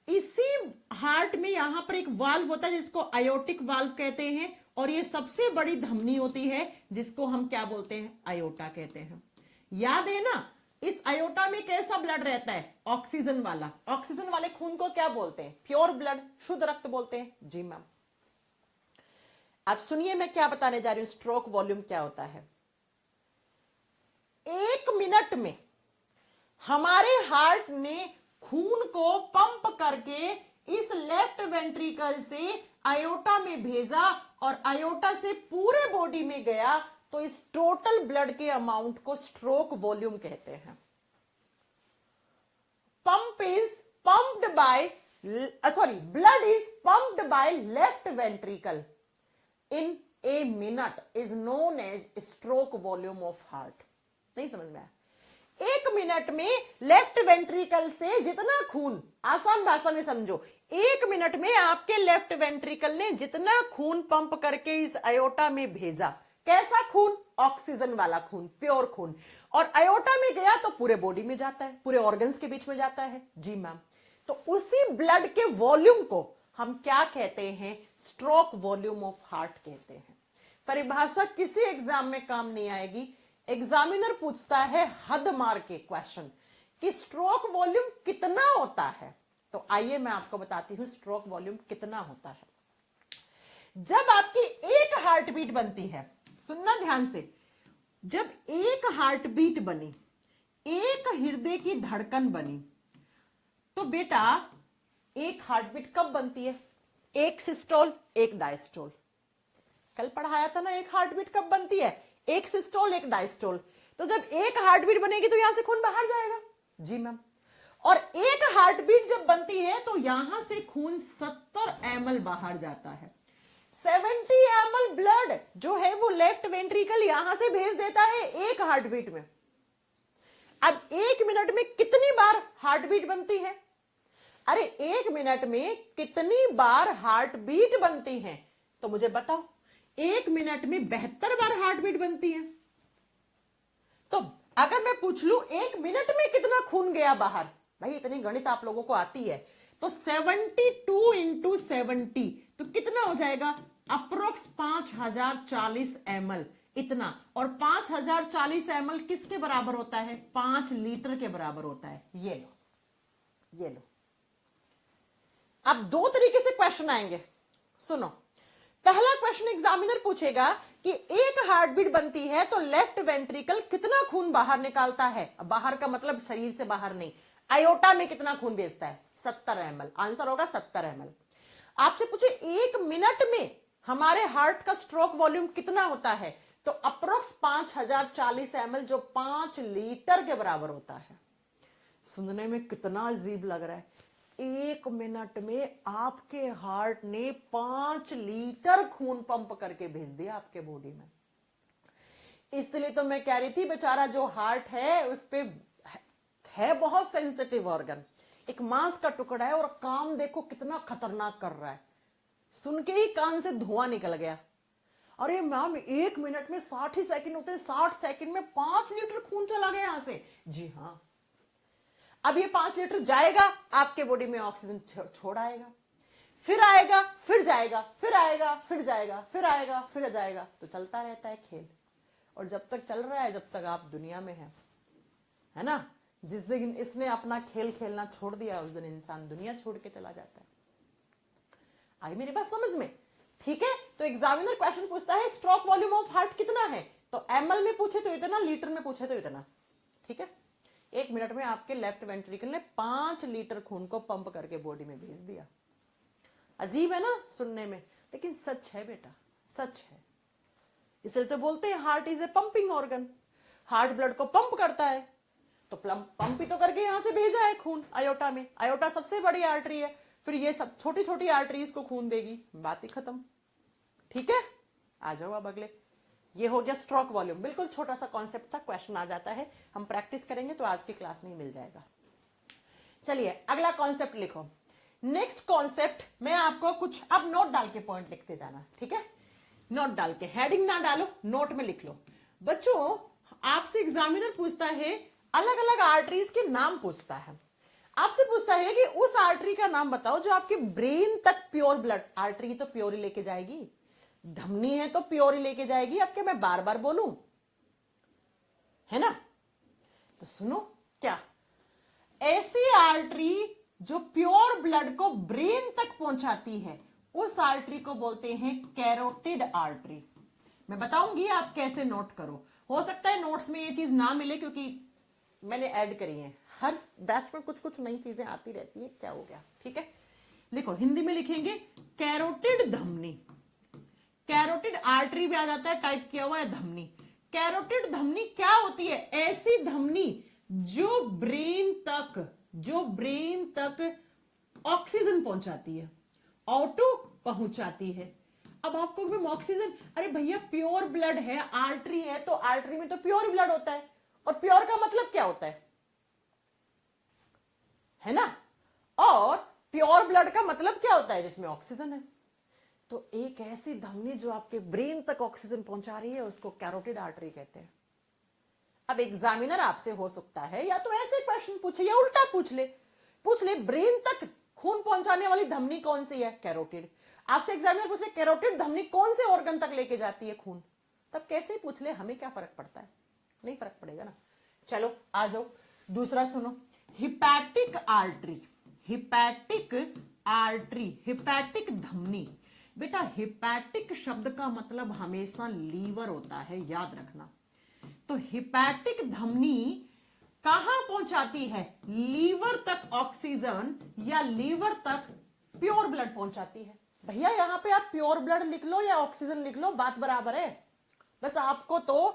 इसी हार्ट में यहां पर एक वाल्व होता है जिसको आयोटिक वाल्व कहते हैं, और ये सबसे बड़ी धमनी होती है जिसको हम क्या बोलते हैं, आयोटा कहते हैं। याद है ना, इस आयोटा में कैसा ब्लड रहता है, ऑक्सीजन वाला, ऑक्सीजन वाले खून को क्या बोलते हैं, प्योर ब्लड, शुद्ध रक्त बोलते हैं। जी मैम। अब सुनिए मैं क्या बताने जा रही हूं, स्ट्रोक वॉल्यूम क्या होता है। 1 मिनट में हमारे हार्ट ने खून को पंप करके इस लेफ्ट वेंट्रिकल से आयोटा में भेजा, और आयोटा से पूरे बॉडी में गया, तो इस टोटल ब्लड के अमाउंट को स्ट्रोक वॉल्यूम कहते हैं। Pump is pumped by, blood is pumped by left ventricle in a minute is known as stroke volume of heart. नहीं समझ में आया, 1 मिनट में लेफ्ट वेंट्रिकल से जितना खून, आसान भाषा में समझो, 1 मिनट में आपके लेफ्ट वेंट्रिकल ने जितना खून पंप करके इस आयोटा में भेजा, कैसा खून, ऑक्सीजन वाला खून, प्योर खून, और आयोटा में गया तो पूरे बॉडी में जाता है, पूरे ऑर्गन्स के बीच में जाता है। जी मैम। तो उसी ब्लड के वॉल्यूम को हम क्या कहते हैं, स्ट्रोक वॉल्यूम ऑफ हार्ट कहते हैं। परिभाषा किसी एग्जाम में काम नहीं आएगी, एग्जामिनर पूछता है हद मार के क्वेश्चन कि स्ट्रोक वॉल्यूम कितना होता है। तो आइए मैं आपको बताती हूं स्ट्रोक वॉल्यूम कितना होता है। जब आपकी एक हार्ट बीट बनती है, सुनना ध्यान से, जब एक हार्ट बीट बनी, एक हृदय की धड़कन बनी, तो बेटा एक हार्ट बीट कब बनती है, एक सिस्टोल एक डायस्टोल। कल पढ़ाया था ना, एक हार्ट बीट कब बनती है, एक सिस्टोल एक डायस्टोल। तो जब एक हार्ट बीट बनेगी तो यहां से खून बाहर जाएगा। जी मैम। और एक हार्ट बीट जब बनती है तो यहां से खून 70 ml बाहर जाता है। 70 ml ब्लड जो है वो लेफ्ट वेंट्रिकल यहां से भेज देता है एक हार्ट बीट में। अब 1 मिनट में कितनी बार हार्ट बीट बनती है, अरे 1 मिनट में कितनी बार हार्ट बीट बनती है, तो मुझे बताओ। 1 मिनट में 72 बार हार्ट बीट बनती है। तो अगर मैं पूछ लूं 1 मिनट में कितना खून गया बाहर, भाई इतनी गणित आप लोगों को आती है, तो 72 इंटू 70 तो कितना हो जाएगा, अप्रोक्स 5040 ml इतना। और 5040 ml किसके बराबर होता है, 5 लीटर के बराबर होता है। ये लो, ये लो। अब 2 तरीके से क्वेश्चन आएंगे, सुनो। पहला क्वेश्चन एग्जामिनर पूछेगा कि एक हार्ट बीट बनती है तो लेफ्ट वेंट्रिकल कितना खून बाहर निकालता है, बाहर का मतलब शरीर से बाहर नहीं, आयोटा में कितना खून भेजता है, 70 ml। आंसर होगा 70 ml। आपसे पूछे 1 मिनट में हमारे हार्ट का स्ट्रोक वॉल्यूम कितना होता है? तो अप्रोक्स 5040 ml, जो 5 लीटर के बराबर होता है। सुनने में कितना अजीब लग रहा है। 1 मिनट में आपके हार्ट ने 5 लीटर खून पंप करके भेज दिया आपके बॉडी में। इसलिए तो मैं कह रही थी बेचारा जो हार्ट है उस पे है बहुत सेंसिटिव ऑर्गन, एक मांस का टुकड़ा है, और काम देखो कितना खतरनाक कर रहा है। सुन के ही कान से धुआं निकल गया। अरे मैम 1 मिनट में 60 ही सेकंड होते हैं, 60 सेकंड में 5 लीटर खून चला गया यहां से। जी हाँ, अब ये 5 लीटर जाएगा आपके बॉडी में, ऑक्सीजन छोड़ आएगा, फिर आएगा, फिर जाएगा, फिर आएगा, फिर जाएगा, फिर आएगा, फिर जाएगा, तो चलता रहता है खेल। और जब तक चल रहा है, जब तक आप दुनिया में है ना। जिस दिन इसने अपना खेल खेलना छोड़ दिया, उस दिन इंसान दुनिया छोड़ के चला जाता है। आई मेरी बात समझ में? ठीक है, तो एग्जामिनर क्वेश्चन पूछता है स्ट्रोक वॉल्यूम ऑफ हार्ट कितना है, तो एमएल में पूछे तो इतना, लीटर में पूछे तो इतना। ठीक है, 1 मिनट में आपके लेफ्ट वेंट्रिकल ने 5 लीटर खून को पंप करके बॉडी में भेज दिया। अजीब है ना सुनने में, लेकिन सच है बेटा, सच है। इसलिए तो बोलते हैं heart is a pumping organ. Heart blood को पंप करता है, तो पंप ही तो करके यहां से भेजा है खून आयोटा में। आयोटा सबसे बड़ी आर्टरी है, फिर ये सब छोटी छोटी आर्टरीज को खून देगी, बात ही खत्म। ठीक है, आ जाओ अब अगले। ये हो गया स्ट्रोक वॉल्यूम, बिल्कुल छोटा सा कॉन्सेप्ट था, क्वेश्चन आ जाता है, हम प्रैक्टिस करेंगे तो आज की क्लास में ही मिल जाएगा। चलिए अगला कॉन्सेप्ट लिखो। नेक्स्ट कॉन्सेप्ट मैं आपको कुछ अब नोट डाल के पॉइंट लिखते जाना, ठीक है। नोट डाल के, हेडिंग ना डालो, नोट में लिख लो। बच्चों आपसे एग्जामिनर पूछता है, अलग अलग आर्टरीज के नाम पूछता है। आपसे पूछता है कि उस आर्टरी का नाम बताओ जो आपके ब्रेन तक प्योर ब्लड, आर्टरी तो प्योर ही लेके जाएगी, धमनी है तो प्योर ही लेके जाएगी, अब क्या मैं बार बार बोलूं, है ना। तो सुनो, क्या ऐसी आर्टरी जो प्योर ब्लड को ब्रेन तक पहुंचाती है, उस आर्टरी को बोलते हैं कैरोटिड आर्टरी। मैं बताऊंगी आप कैसे नोट करो। हो सकता है नोट्स में ये चीज ना मिले क्योंकि मैंने ऐड करी है, हर बैच में कुछ कुछ नई चीजें आती रहती है, क्या हो गया। ठीक है, लिखो, हिंदी में लिखेंगे कैरोटिड धमनी। कैरोटिड आर्टरी भी आ जाता है, टाइप किया हुआ है धमनी। कैरोटिड धमनी क्या होती है? ऐसी धमनी जो ब्रेन तक ऑक्सीजन पहुंचाती है, ऑटो पहुंचाती है। अब आपको भी ऑक्सीजन, अरे भैया प्योर ब्लड है, आर्टरी है, तो आर्टरी में तो प्योर ब्लड होता है, और प्योर का मतलब क्या होता है ना। और प्योर ब्लड का मतलब क्या होता है? जिसमें ऑक्सीजन है। तो एक ऐसी धमनी जो आपके ब्रेन तक ऑक्सीजन पहुंचा रही है, उसको कैरोटिड आर्टरी कहते हैं। अब एग्जामिनर आपसे हो सकता है या तो ऐसे क्वेश्चन पूछे या उल्टा पूछ ले ब्रेन तक खून पहुंचाने वाली धमनी कौन सी है? कैरोटिड। आपसे एग्जामिनर पूछ ले कैरोटिड धमनी कौन से ऑर्गन तक लेके जाती है खून, तब कैसे ही पूछ ले, हमें क्या फर्क पड़ता है, नहीं फर्क पड़ेगा ना। चलो आ जाओ, दूसरा सुनो, hepatic artery. Hepatic artery, hepatic धमनी। बेटा हिपैटिक शब्द का मतलब हमेशा लीवर होता है, याद रखना। तो हिपैटिक धमनी कहां पहुंचाती है? लीवर तक ऑक्सीजन या लीवर तक प्योर ब्लड पहुंचाती है। भैया यहां पे आप प्योर ब्लड लिख लो या ऑक्सीजन लिख लो, बात बराबर है। बस आपको तो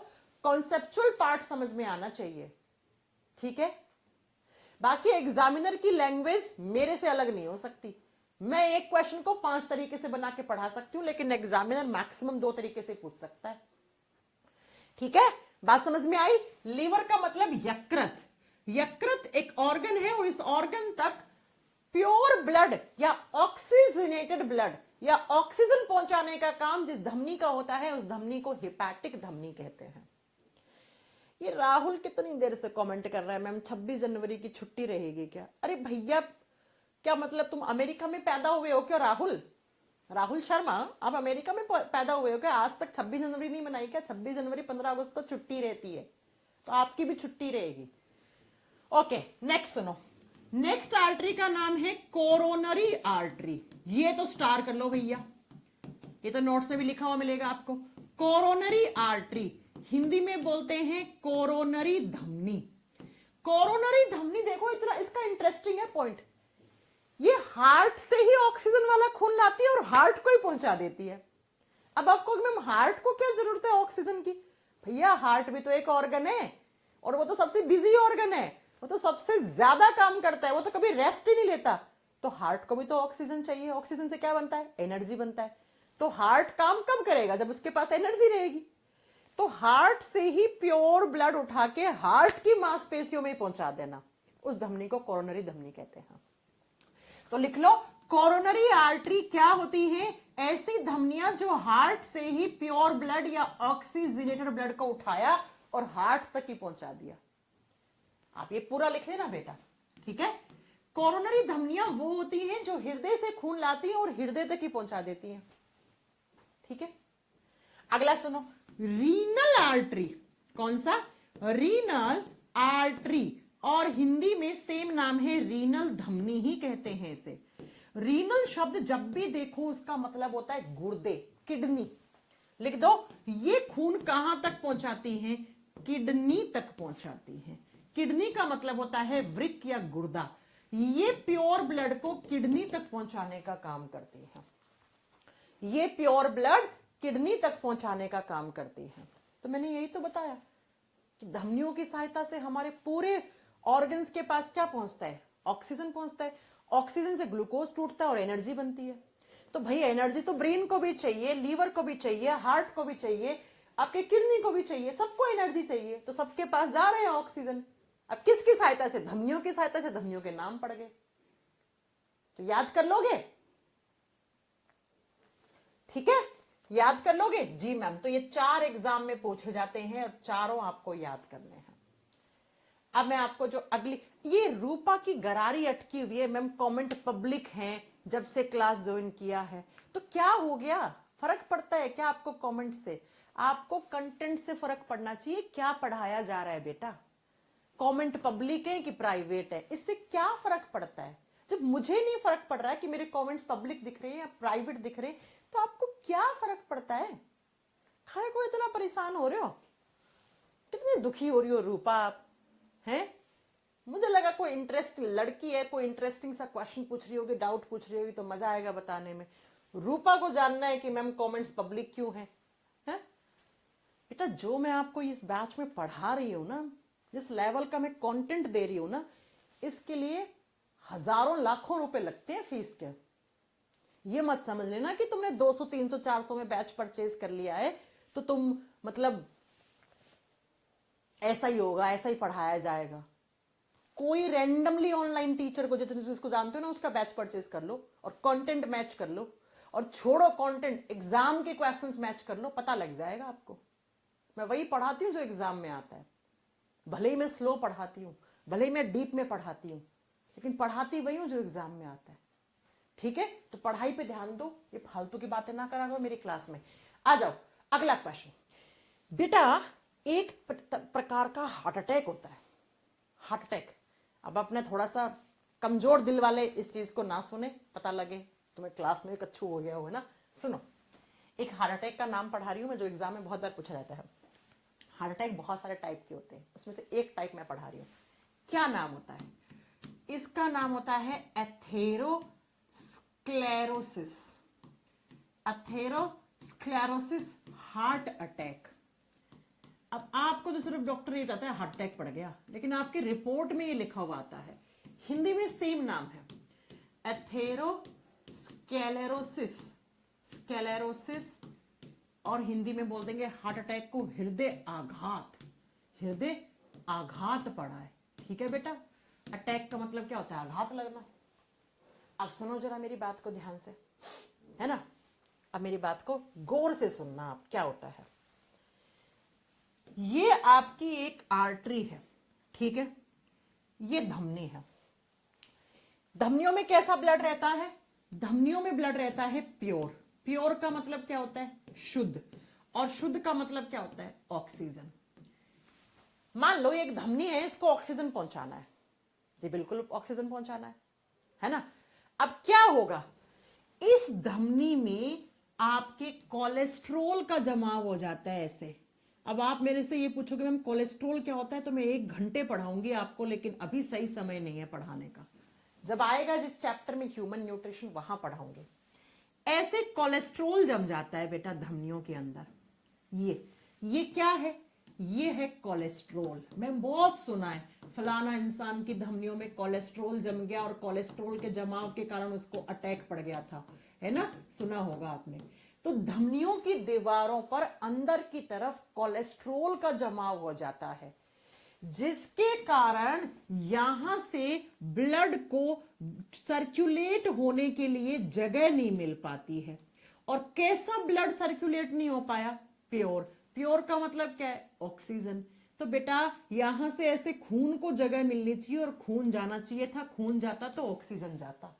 कॉन्सेप्चुअल पार्ट समझ में आना चाहिए, ठीक है। बाकी एग्जामिनर की लैंग्वेज मेरे से अलग नहीं हो सकती। मैं एक क्वेश्चन को 5 तरीके से बना के पढ़ा सकती हूं, लेकिन एग्जामिनर मैक्सिमम 2 तरीके से पूछ सकता है, ठीक है। बात समझ में आई? लीवर का मतलब यकृत। यकृत एक ऑर्गन है, और इस ऑर्गन तक प्योर ब्लड या ऑक्सीजनेटेड ब्लड या ऑक्सीजन पहुंचाने का काम जिस धमनी का होता है, उस धमनी को हिपैटिक धमनी कहते हैं। ये राहुल कितनी देर से कमेंट कर रहा है, मैम 26 जनवरी की छुट्टी रहेगी क्या? अरे भैया क्या मतलब तुम अमेरिका में पैदा हुए हो क्या राहुल शर्मा, आप अमेरिका में पैदा हुए हो क्या? आज तक 26 जनवरी नहीं मनाई क्या? 26 जनवरी 15 अगस्त को छुट्टी रहती है, तो आपकी भी छुट्टी रहेगी। ओके, नेक्स्ट सुनो। नेक्स्ट आर्टरी का नाम है कोरोनरी आर्टरी। ये तो स्टार कर लो भैया, ये तो नोट्स में भी लिखा हुआ मिलेगा आपको। कोरोनरी आर्टरी हिंदी में बोलते हैं कोरोनरी धमनी। कोरोनरी धमनी देखो, इतना इसका इंटरेस्टिंग है पॉइंट, ये हार्ट से ही ऑक्सीजन वाला खून लाती है और हार्ट को ही पहुंचा देती है। अब आपको मैम हार्ट को क्या जरूरत है ऑक्सीजन की? भैया हार्ट भी तो एक ऑर्गन है और वो तो सबसे बिजी ऑर्गन है, वो तो सबसे ज्यादा काम करता है, वो तो कभी रेस्ट ही नहीं लेता। तो हार्ट को भी तो ऑक्सीजन चाहिए। ऑक्सीजन से क्या बनता है? एनर्जी बनता है। तो हार्ट काम कब करेगा? जब उसके पास एनर्जी रहेगी। तो हार्ट से ही प्योर ब्लड उठा के हार्ट की मांसपेशियों में पहुंचा देना, उस धमनी को कोरोनरी धमनी कहते हैं। तो लिख लो, कोरोनरी आर्टरी क्या होती है? ऐसी धमनियां जो हार्ट से ही प्योर ब्लड या ऑक्सीजनेटेड ब्लड को उठाया और हार्ट तक ही पहुंचा दिया। आप ये पूरा लिख लेना बेटा, ठीक है। कोरोनरी धमनियां वो होती हैं जो हृदय से खून लाती हैं और हृदय तक ही पहुंचा देती हैं, ठीक है। अगला सुनो, रीनल आर्टरी। कौन सा? रीनल आर्टरी, और हिंदी में सेम नाम है, रीनल धमनी ही कहते हैं इसे। रीनल शब्द जब भी देखो उसका मतलब होता है गुर्दे, किडनी। लिख दो, ये खून कहां तक पहुंचाती है? किडनी तक पहुंचाती है। किडनी का मतलब होता है वृक्क या गुर्दा। ये प्योर ब्लड को किडनी तक पहुंचाने का काम करती है। ये प्योर ब्लड किडनी तक पहुंचाने का काम करती है। तो मैंने यही तो बताया कि धमनियों की सहायता से हमारे पूरे ऑर्गन्स के पास क्या पहुंचता है? ऑक्सीजन पहुंचता है। ऑक्सीजन से ग्लूकोज टूटता है और एनर्जी बनती है। तो भाई एनर्जी तो ब्रेन को भी चाहिए, लीवर को भी चाहिए, हार्ट को भी चाहिए, आपके किडनी को भी चाहिए, सबको एनर्जी चाहिए। तो सबके पास जा रहे हैं ऑक्सीजन। अब किसकी सहायता से? धमनियों की सहायता से। धमनियों के नाम पड़ गए, तो याद कर लोगे? ठीक है, याद कर लोगे? जी मैम। तो ये 4 एग्जाम में पूछे जाते हैं और चारों आपको याद करने हैं। अब मैं आपको जो अगली, ये रूपा की गरारी अटकी हुई है मैम, कमेंट पब्लिक हैं, जब से क्लास ज्वाइन किया है। तो क्या हो गया? फर्क पड़ता है क्या आपको कमेंट से? आपको कंटेंट से फर्क पड़ना चाहिए, क्या पढ़ाया जा रहा है बेटा। कमेंट पब्लिक है कि प्राइवेट है, इससे क्या फर्क पड़ता है? जब मुझे नहीं फर्क पड़ रहा है कि मेरे कमेंट्स पब्लिक दिख रहे हैं या प्राइवेट दिख रहे हैं, तो आपको क्या फर्क पड़ता है? खाए को इतना परेशान हो रहे हो, कितनी दुखी हो रही हो रूपा आप, हैं? मुझे लगा कोई इंटरेस्ट लड़की है, कोई इंटरेस्टिंग सा क्वेश्चन पूछ रही होगी, डाउट पूछ रही होगी, तो मजा आएगा बताने में। रूपा को जानना है कि मैम कमेंट्स पब्लिक क्यों है? बेटा जो मैं आपको इस बैच में पढ़ा रही हूं ना, जिस लेवल का मैं कंटेंट दे रही हूं ना, इसके लिए हजारों लाखों रुपए लगते हैं फीस के। ये मत समझ लेना कि तुमने 200 300 400 में बैच परचेज कर लिया है तो तुम मतलब ऐसा ही होगा, ऐसा ही पढ़ाया जाएगा। कोई रैंडमली ऑनलाइन टीचर को, जो तुम जिसको जानते हो ना, उसका बैच परचेज कर लो और कंटेंट मैच कर लो, और छोड़ो कंटेंट, एग्जाम के क्वेश्चंस मैच कर लो, पता लग जाएगा आपको। मैं वही पढ़ाती हूँ जो एग्जाम में आता है। भले ही मैं स्लो पढ़ाती हूँ, भले ही मैं डीप में पढ़ाती हूँ, लेकिन पढ़ाती वही हूँ जो एग्जाम में आता है, ठीक है। तो पढ़ाई पे ध्यान दो, ये फालतू की बातें ना करा करो मेरी क्लास में। आ जाओ अगला क्वेश्चन। बेटा एक प्रकार का हार्ट अटैक होता है, हार्ट अटैक। अब अपने थोड़ा सा कमजोर दिल वाले इस चीज को ना सुने, पता लगे तुम्हें क्लास में कच्छू हो गया हो, है ना। सुनो, एक हार्ट अटैक का नाम पढ़ा रही हूं मैं, जो एग्जाम में बहुत बार पूछा जाता है। हार्ट अटैक बहुत सारे टाइप के होते हैं, उसमें से एक टाइप मैं पढ़ा रही हूं। क्या नाम होता है इसका? नाम होता है एथेरोस्क्लेरोसिस। Atherosclerosis heart attack. अब आपको तो सिर्फ डॉक्टर ये कहता है हार्ट अटैक पड़ गया, लेकिन आपकी रिपोर्ट में ये लिखा हुआ आता है, हिंदी में सेम नाम है, एथेरोस्क्लेरोसिस। स्क्लेरोसिस, और हिंदी में बोल देंगे हार्ट अटैक को हृदय आघात। हृदय आघात पड़ा है, ठीक है बेटा। अटैक का मतलब क्या होता है? आघात लगना। अब सुनो जरा मेरी बात को ध्यान से, है ना। अब मेरी बात को गौर से सुनना आप, क्या होता है। ये आपकी एक आर्टरी है, ठीक है, ये धमनी है। धमनियों में कैसा ब्लड रहता है? धमनियों में ब्लड रहता है प्योर। प्योर का मतलब क्या होता है? शुद्ध। और शुद्ध का मतलब क्या होता है? ऑक्सीजन। मान लो एक धमनी है, इसको ऑक्सीजन पहुंचाना है जी, बिल्कुल ऑक्सीजन पहुंचाना है ना। अब क्या होगा, इस धमनी में आपके कोलेस्ट्रॉल का जमाव हो जाता है ऐसे। अब आप मेरे से ये पूछोगे मैम कोलेस्ट्रॉल क्या होता है, तो मैं 1 घंटे पढ़ाऊंगी आपको, लेकिन अभी सही समय नहीं है पढ़ाने का। जब आएगा जिस चैप्टर में ह्यूमन न्यूट्रिशन, वहां पढ़ाऊंगे। ऐसे कोलेस्ट्रॉल जम जाता है बेटा धमनियों के अंदर। ये क्या है? ये है कोलेस्ट्रॉल। मैं बहुत सुना है फलाना इंसान की धमनियों में कोलेस्ट्रॉल जम गया और कोलेस्ट्रॉल के जमाव के कारण उसको अटैक पड़ गया था, है ना, सुना होगा आपने। तो धमनियों की दीवारों पर अंदर की तरफ कोलेस्ट्रॉल का जमाव हो जाता है, जिसके कारण यहां से ब्लड को सर्कुलेट होने के लिए जगह नहीं मिल पाती है। और कैसा ब्लड सर्कुलेट नहीं हो पाया? प्योर। प्योर का मतलब क्या है? ऑक्सीजन। तो बेटा यहां से ऐसे खून को जगह मिलनी चाहिए और खून जाना चाहिए था, खून जाता तो ऑक्सीजन जाता।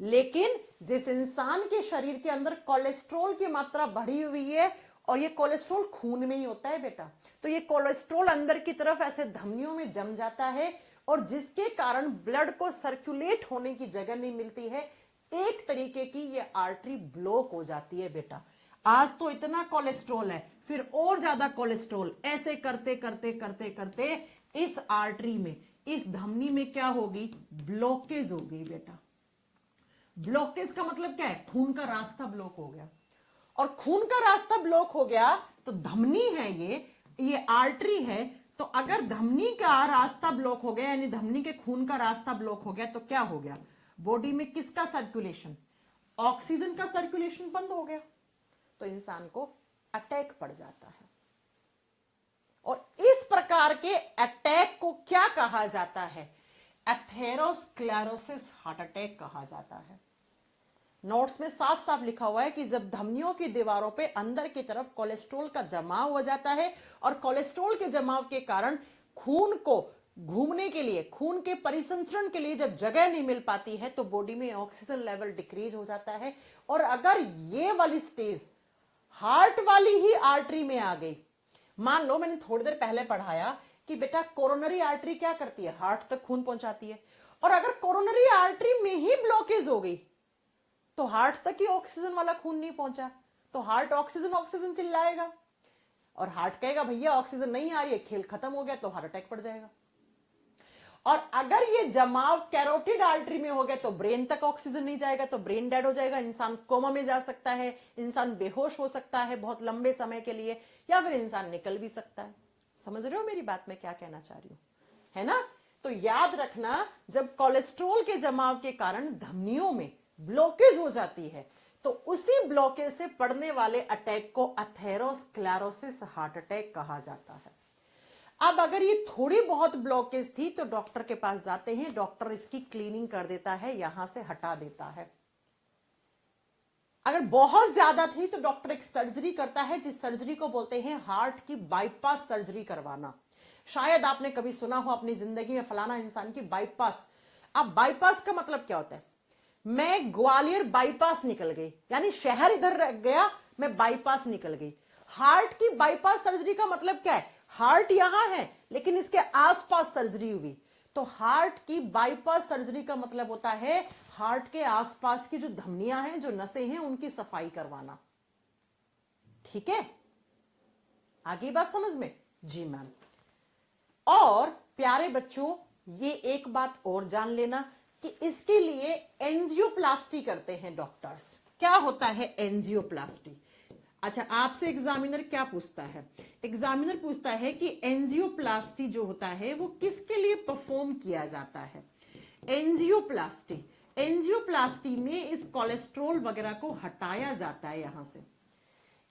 लेकिन जिस इंसान के शरीर के अंदर कोलेस्ट्रॉल की मात्रा बढ़ी हुई है, और ये कोलेस्ट्रॉल खून में ही होता है बेटा, तो ये कोलेस्ट्रॉल अंदर की तरफ ऐसे धमनियों में जम जाता है, और जिसके कारण ब्लड को सर्कुलेट होने की जगह नहीं मिलती है। एक तरीके की ये आर्टरी ब्लॉक हो जाती है बेटा। आज तो इतना कोलेस्ट्रॉल है, फिर और ज्यादा कोलेस्ट्रॉल, ऐसे करते करते करते करते इस आर्टरी में, इस धमनी में क्या होगी? ब्लॉकेज हो गई बेटा। ब्लॉकेज का मतलब क्या है? खून का रास्ता ब्लॉक हो गया। और खून का रास्ता ब्लॉक हो गया तो धमनी है, ये आर्टरी है, तो अगर धमनी का रास्ता ब्लॉक हो गया, यानी धमनी के खून का रास्ता ब्लॉक हो गया, तो क्या हो गया? बॉडी में किसका सर्कुलेशन? ऑक्सीजन का सर्कुलेशन बंद हो गया, तो इंसान को अटैक पड़ जाता है। और इस प्रकार के अटैक को क्या कहा जाता है? एथेरोस्क्लेरोसिस हार्ट अटैक कहा जाता है। नोट्स में साफ साफ लिखा हुआ है कि जब धमनियों की दीवारों पे अंदर की तरफ कोलेस्ट्रॉल का जमाव हो जाता है, और कोलेस्ट्रॉल के जमाव के कारण खून को घूमने के लिए, खून के परिसंचरण के लिए जब जगह नहीं मिल पाती है, तो बॉडी में ऑक्सीजन लेवल डिक्रीज हो जाता है। और अगर ये वाली स्टेज हार्ट वाली ही आर्टरी में आ गई, मान लो मैंने थोड़ी देर पहले पढ़ाया कि बेटा कोरोनरी आर्टरी क्या करती है? हार्ट तक खून पहुंचाती है। और अगर कोरोनरी आर्टरी में ही ब्लॉकेज हो गई, तो हार्ट तक ही ऑक्सीजन वाला खून नहीं पहुंचा, तो हार्ट ऑक्सीजन ऑक्सीजन चिल्लाएगा, और हार्ट कहेगा भैया ऑक्सीजन नहीं आ रही है, खेल खत्म हो गया, तो हार्ट अटैक पड़ जाएगा। और अगर ये जमाव कैरोटिड आर्टरी में हो गया, तो ब्रेन तक ऑक्सीजन नहीं जाएगा, तो ब्रेन डेड हो जाएगा, इंसान कोमा में जा सकता है, इंसान बेहोश हो सकता है बहुत लंबे समय के लिए, या फिर इंसान निकल भी सकता है। समझ रहे हो मेरी बात मैं क्या कहना चाह रही हूं, है ना? तो याद रखना, जब कोलेस्ट्रॉल के जमाव के कारण धमनियों में ब्लॉकेज हो जाती है, तो उसी ब्लॉकेज से पड़ने वाले अटैक को एथेरोस्क्लेरोसिस हार्ट अटैक कहा जाता है। अब अगर ये थोड़ी बहुत ब्लॉकेज थी, तो डॉक्टर के पास जाते हैं, डॉक्टर इसकी क्लीनिंग कर देता है, यहां से हटा देता है। अगर बहुत ज्यादा थी तो डॉक्टर एक सर्जरी करता है, जिस सर्जरी को बोलते हैं हार्ट की बाईपास सर्जरी करवाना। शायद आपने कभी सुना हो अपनी जिंदगी में फलाना इंसान की बाईपास। अब बाईपास का मतलब क्या होता है? मैं ग्वालियर बाईपास निकल गई, यानी शहर इधर रह गया, मैं बाईपास निकल गई। हार्ट की बाईपास सर्जरी का मतलब क्या है? हार्ट यहां है लेकिन इसके आसपास सर्जरी हुई, तो हार्ट की बाईपास सर्जरी का मतलब होता है हार्ट के आसपास की जो धमनियां हैं, जो नसें हैं, उनकी सफाई करवाना। ठीक है, आगे बात समझ में? जी मैम। और प्यारे बच्चों, ये एक बात और जान लेना कि इसके लिए एंजियोप्लास्टी करते हैं डॉक्टर्स। क्या होता है एंजियोप्लास्टी? अच्छा, आपसे एग्जामिनर क्या पूछता है? एग्जामिनर पूछता है कि एंजियोप्लास्टी जो होता है वो किसके लिए परफॉर्म किया जाता है? एंजियोप्लास्टी, एंजियोप्लास्टी में इस कोलेस्ट्रॉल वगैरह को हटाया जाता है। यहां से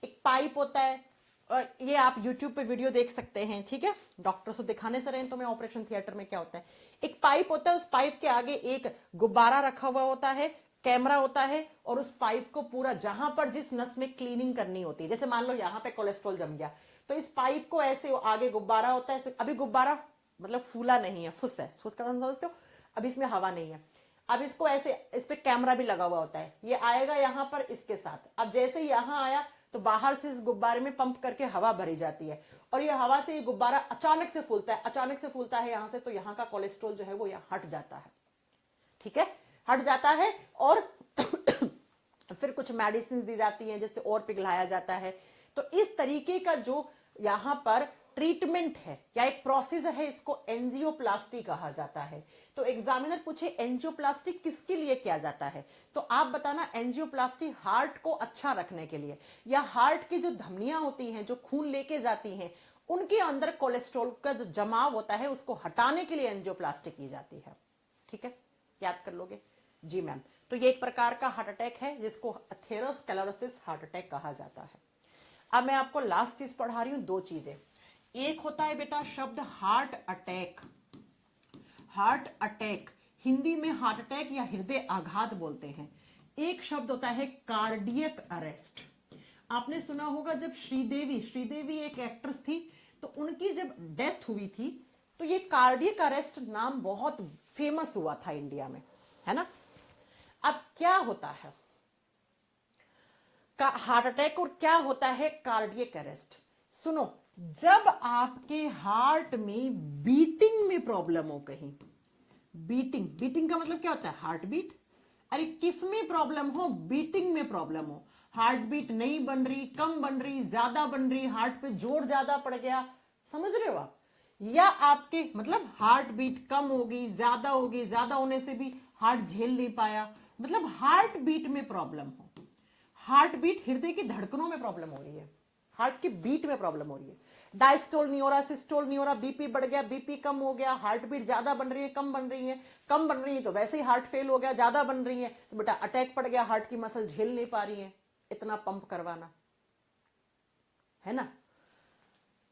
एक पाइप होता है, ये आप YouTube पे वीडियो देख सकते हैं, ठीक है, डॉक्टर से दिखाने से रहे तो मैं ऑपरेशन थिएटर में क्या होता है, एक पाइप होता है, उस पाइप के आगे एक गुब्बारा रखा हुआ होता है, कैमरा होता है, और उस पाइप को पूरा जहां पर जिस नस में क्लीनिंग करनी होती है, जैसे मान लो यहां पे कोलेस्ट्रॉल जम गया, तो इस पाइप को ऐसे आगे गुब्बारा होता है, अभी गुब्बारा मतलब फूला नहीं है, फुस है, फुस का समझते हो, अब इसमें हवा नहीं है, अब इसको ऐसे, इस पे कैमरा भी लगा हुआ होता है, ये आएगा यहां पर इसके साथ, अब जैसे यहां आया तो बाहर से इस गुब्बारे में पंप करके हवा भरी जाती है, और ये हवा से ये गुब्बारा अचानक से फूलता है, अचानक से फूलता है यहां से, तो यहां का कोलेस्ट्रॉल जो है वो यहां हट जाता है। ठीक है, हट जाता है, और फिर कुछ मेडिसिन दी जाती हैं जिससे और पिघलाया जाता है। तो इस तरीके का जो यहां पर ट्रीटमेंट है या एक प्रोसीजर है, इसको एंजियोप्लास्टी कहा जाता है। तो एग्जामिनर पूछे एंजियोप्लास्टी किसके लिए किया जाता है, तो आप बताना एंजियोप्लास्टी हार्ट को अच्छा रखने के लिए, या हार्ट की जो धमनियां होती हैं जो खून लेके जाती हैं उनके अंदर कोलेस्ट्रॉल का जो जमाव होता है उसको हटाने के लिए एंजियोप्लास्टी की जाती है। ठीक है, याद कर लोगे जी मैम। तो ये एक प्रकार का हार्ट अटैक है जिसको एथेरोस्क्लेरोसिस हार्ट अटैक कहा जाता है। अब मैं आपको लास्ट चीज पढ़ा रही हूं, दो चीजें। एक होता है बेटा शब्द heart attack. Heart attack Hindi में हार्ट अटैक या हृदय आघात बोलते हैं। एक शब्द होता है कार्डियक अरेस्ट। आपने सुना होगा जब श्रीदेवी एक एक्ट्रेस थी, तो उनकी जब डेथ हुई थी तो ये कार्डियक अरेस्ट नाम बहुत फेमस हुआ था इंडिया में, है ना। अब क्या होता है हार्ट अटैक और क्या होता है कार्डियक अरेस्ट? सुनो, जब आपके हार्ट में बीटिंग में प्रॉब्लम हो, कहीं बीटिंग का मतलब क्या होता है? Heartbeat. अरे किस में प्रॉब्लम हो? बीटिंग में प्रॉब्लम हो, हार्ट बीट नहीं बन रही, कम बन रही, ज्यादा बन रही, हार्ट पे जोर ज्यादा पड़ गया, समझ रहे हो आप? या आपके मतलब हार्ट बीट कम होगी, ज्यादा होगी, ज्यादा होने से भी हार्ट झेल नहीं पाया, मतलब हार्ट बीट में प्रॉब्लम हो। हार्ट बीट हृदय की धड़कनों में प्रॉब्लम हो रही है, हार्ट की बीट में प्रॉब्लम हो रही है। डायस्टोल नहीं हो रहा, सिस्टोल नहीं हो रहा, बीपी बढ़ गया, बीपी कम हो गया, हार्ट बीट ज्यादा बन रही है, कम बन रही है, कम बन रही है तो वैसे ही हार्ट फेल हो गया, ज्यादा बन रही है तो बेटा अटैक पड़ गया, हार्ट की मसल झेल नहीं पा रही है इतना पंप करवाना, है ना।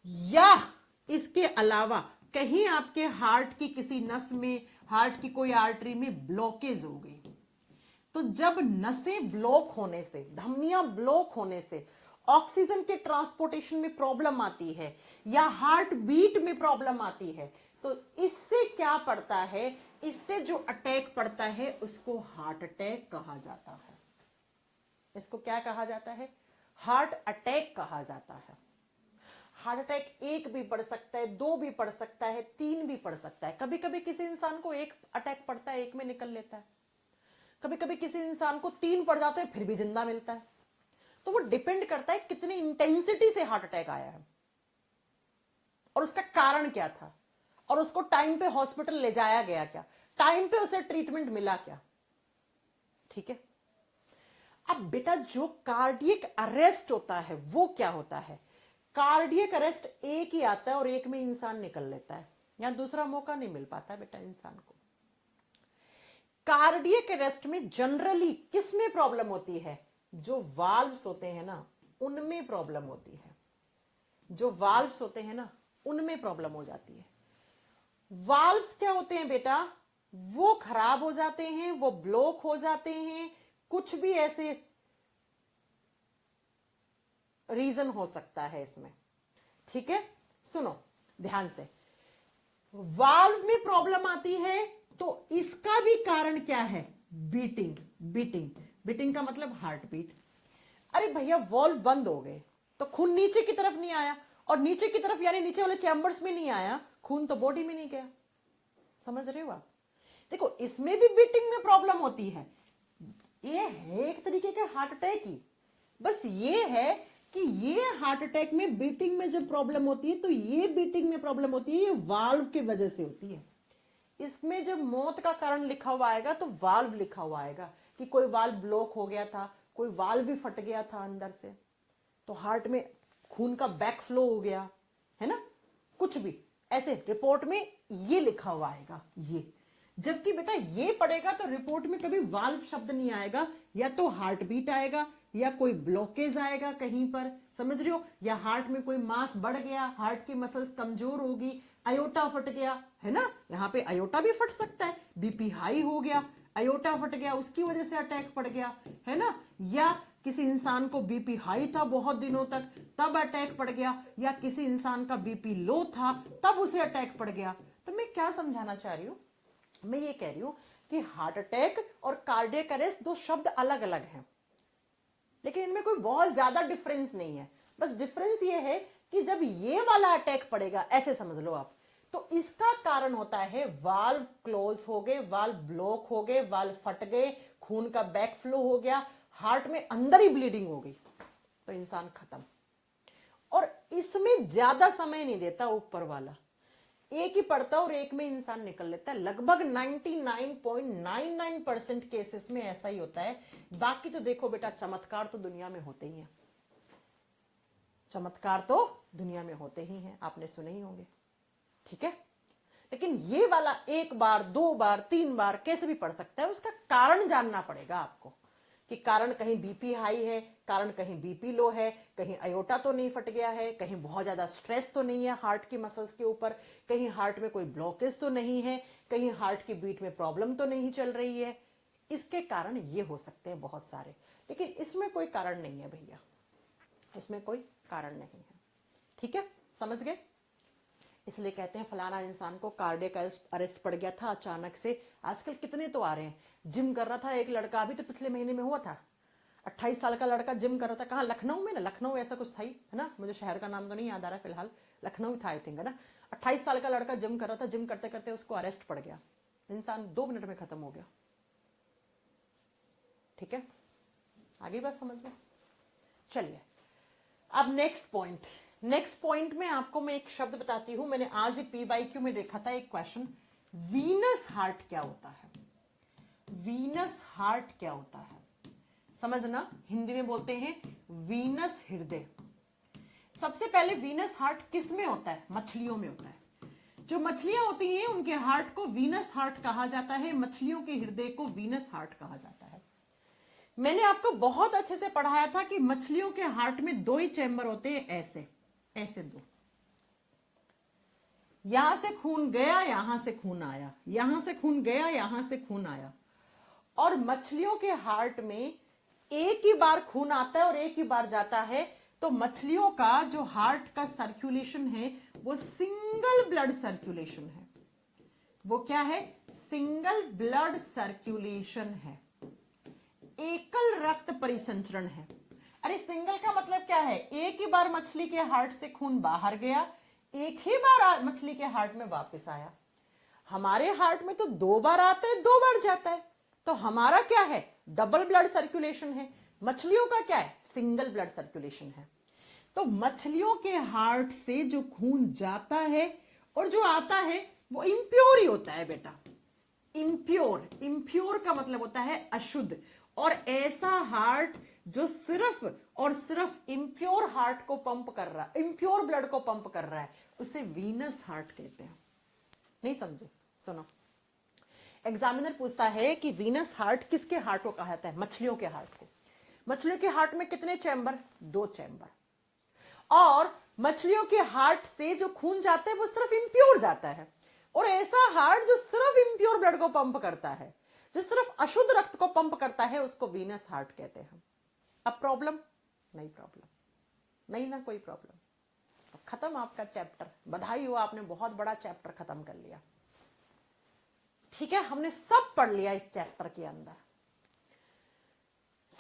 या इसके अलावा कहीं आपके हार्ट की किसी नस में, हार्ट की कोई आर्टरी में ब्लॉकेज हो गई, तो जब नसें ब्लॉक होने से, धमनियां ब्लॉक होने से ऑक्सीजन के ट्रांसपोर्टेशन में प्रॉब्लम आती है या हार्ट बीट में प्रॉब्लम आती है, तो इससे क्या पड़ता है? इससे जो अटैक पड़ता है उसको हार्ट अटैक कहा जाता है। इसको क्या कहा जाता है? हार्ट अटैक कहा जाता है। हार्ट अटैक एक भी पड़ सकता है, दो भी पड़ सकता है, तीन भी पड़ सकता है। कभी कभी किसी इंसान को एक अटैक पड़ता है, एक में निकल लेता है, कभी कभी किसी इंसान को तीन पड़ जाते हैं फिर भी जिंदा मिलता है। तो वो डिपेंड करता है कितनी इंटेंसिटी से हार्ट अटैक आया है और उसका कारण क्या था, और उसको टाइम पे हॉस्पिटल ले जाया गया क्या, टाइम पे उसे ट्रीटमेंट मिला क्या। ठीक है। अब बेटा जो कार्डियक अरेस्ट होता है वो क्या होता है? कार्डियक अरेस्ट एक ही आता है और एक में इंसान निकल लेता है, यहां दूसरा मौका नहीं मिल पाता बेटा इंसान को। कार्डियक अरेस्ट में जनरली किस में प्रॉब्लम होती है? जो वाल्व्स होते हैं ना उनमें प्रॉब्लम होती है, जो वाल्व्स होते हैं ना उनमें प्रॉब्लम हो जाती है। वाल्व्स क्या होते हैं बेटा? वो खराब हो जाते हैं, वो ब्लॉक हो जाते हैं, कुछ भी ऐसे रीजन हो सकता है इसमें। ठीक है, सुनो ध्यान से, वाल्व में प्रॉब्लम आती है तो इसका भी कारण क्या है? बीटिंग। बीटिंग का मतलब हार्ट बीट। अरे भैया वॉल्व बंद हो गए तो खून नीचे की तरफ नहीं आया, और नीचे की तरफ यानी नीचे वाले चैम्बर्स में नहीं आया, खून तो बॉडी में नहीं गया। समझ रहे हो आप? देखो इसमें भी बीटिंग में प्रॉब्लम होती है, ये है एक तरीके का हार्ट अटैक ही। बस ये है कि ये हार्ट अटैक में बीटिंग में जब प्रॉब्लम होती है तो ये बीटिंग में प्रॉब्लम होती है, ये वाल्व की वजह से होती है। इसमें जब मौत का कारण लिखा हुआ आएगा तो वाल्व लिखा हुआ आएगा कि कोई वाल्व ब्लॉक हो गया था, कोई वाल्व भी फट गया था अंदर से, तो हार्ट में खून का बैक फ्लो हो गया, है ना, कुछ भी ऐसे रिपोर्ट में ये लिखा हुआ आएगा ये। जबकि बेटा ये पड़ेगा तो रिपोर्ट में कभी वाल्व शब्द नहीं आएगा, या तो हार्ट बीट आएगा या कोई ब्लॉकेज आएगा कहीं पर, समझ रहे हो, या हार्ट में कोई मास बढ़ गया, हार्ट की मसल्स कमजोर होगी, अयोटा फट गया, है ना, यहाँ पे अयोटा भी फट सकता है, बीपी हाई हो गया, अयोटा फट गया, उसकी वजह से अटैक पड़ गया, है ना, या किसी इंसान को बीपी हाई था बहुत दिनों तक तब अटैक पड़ गया, या किसी इंसान का बीपी लो था तब उसे अटैक पड़ गया। तो मैं क्या समझाना चाह रही हूं? मैं ये कह रही हूं कि हार्ट अटैक और कार्डियक अरेस्ट दो शब्द अलग अलग हैं, लेकिन इनमें कोई बहुत ज्यादा डिफरेंस नहीं है। बस डिफरेंस ये है कि जब ये वाला अटैक पड़ेगा, ऐसे समझ लो आप, तो इसका कारण होता है वाल्व क्लोज हो गए, वाल्व ब्लॉक हो गए, वाल्व फट गए, खून का बैक फ्लो हो गया, हार्ट में अंदर ही ब्लीडिंग हो गई, तो इंसान खत्म। और इसमें ज्यादा समय नहीं देता ऊपर वाला, एक ही पढ़ता और एक में इंसान निकल लेता है। लगभग 99.99% केसेस में ऐसा ही होता है। बाकी तो देखो बेटा, चमत्कार तो दुनिया में होते ही हैं, चमत्कार तो दुनिया में होते ही हैं, आपने सुने ही होंगे, ठीक है। लेकिन ये वाला एक बार, दो बार, तीन बार कैसे भी पढ़ सकता है, उसका कारण जानना पड़ेगा आपको कि कारण कहीं बीपी हाई है, कारण कहीं बीपी लो है, कहीं अयोटा तो नहीं फट गया है, कहीं बहुत ज्यादा स्ट्रेस तो नहीं है हार्ट की मसल्स के ऊपर, कहीं हार्ट में कोई ब्लॉकेज तो नहीं है, कहीं हार्ट की बीट में प्रॉब्लम तो नहीं चल रही है। इसके कारण ये हो सकते हैं बहुत सारे, लेकिन इसमें कोई कारण नहीं है भैया, इसमें कोई कारण नहीं है, ठीक है, समझ गए। इसलिए कहते हैं फलाना इंसान को कार्डियक अरेस्ट पड़ गया था अचानक से। आजकल कितने तो आ रहे हैं, जिम कर रहा था एक लड़का, अभी तो पिछले महीने में हुआ था, 28 साल का लड़का जिम कर रहा था, कहाँ, लखनऊ में ना, लखनऊ ऐसा कुछ था ही, है ना, मुझे शहर का नाम तो नहीं याद आ रहा फिलहाल, लखनऊ था आई थिंक, है ना। 28 साल का लड़का जिम कर रहा था, जिम करते करते उसको अरेस्ट पड़ गया, इंसान 2 मिनट में खत्म हो गया, ठीक है, आगे बात समझ में। चलिए अब नेक्स्ट पॉइंट में आपको मैं एक शब्द बताती हूं। मैंने आज ही PYQ में देखा था एक क्वेश्चन, वीनस हार्ट क्या होता है, वीनस हार्ट क्या होता है, समझना, हिंदी में बोलते हैं वीनस हृदय। सबसे पहले वीनस हार्ट किस में होता है, मछलियों में होता है। जो मछलियां होती हैं उनके हार्ट को वीनस हार्ट कहा जाता है, मछलियों के हृदय को वीनस हार्ट कहा जाता है। मैंने आपको बहुत अच्छे से पढ़ाया था कि मछलियों के हार्ट में 2 ही चैम्बर होते हैं, ऐसे ऐसे 2, यहां से खून गया, यहां से खून आया, यहां से खून गया, यहां से खून आया। और मछलियों के हार्ट में एक ही बार खून आता है और एक ही बार जाता है। तो मछलियों का जो हार्ट का सर्कुलेशन है वो सिंगल ब्लड सर्कुलेशन है। वो क्या है, सिंगल ब्लड सर्कुलेशन है, एकल रक्त परिसंचरण है। अरे सिंगल का मतलब क्या है, एक ही बार मछली के हार्ट से खून बाहर गया, एक ही बार मछली के हार्ट में वापस आया। हमारे हार्ट में तो 2 बार आता है, 2 बार जाता है, तो हमारा क्या है, डबल ब्लड सर्कुलेशन है। मछलियों का क्या है, सिंगल ब्लड सर्कुलेशन है। तो मछलियों के हार्ट से जो खून जाता है और जो आता है वो इंप्योर ही होता है बेटा, इंप्योर। इंप्योर का मतलब होता है अशुद्ध, और ऐसा हार्ट जो सिर्फ और सिर्फ इंप्योर हार्ट को पंप कर रहा है, इंप्योर ब्लड को पंप कर रहा है, उसे वीनस हार्ट कहते हैं। नहीं समझे, सुनो, एग्जामिनर पूछता है कि वीनस हार्ट किसके हार्ट को कहा जाता है, मछलियों के हार्ट को। मछलियों के हार्ट में कितने चैम्बर, 2 चैम्बर। और मछलियों के हार्ट से जो खून जाता है वो सिर्फ इंप्योर जाता है, और ऐसा हार्ट जो सिर्फ इंप्योर ब्लड को पंप करता है, जो सिर्फ अशुद्ध रक्त को पंप करता है, उसको वीनस हार्ट कहते हैं। अब प्रॉब्लम नहीं, प्रॉब्लम नहीं ना, कोई प्रॉब्लम, तो खत्म आपका चैप्टर, बधाई हो, आपने बहुत बड़ा चैप्टर खत्म कर लिया, ठीक है। हमने सब पढ़ लिया इस चैप्टर के अंदर।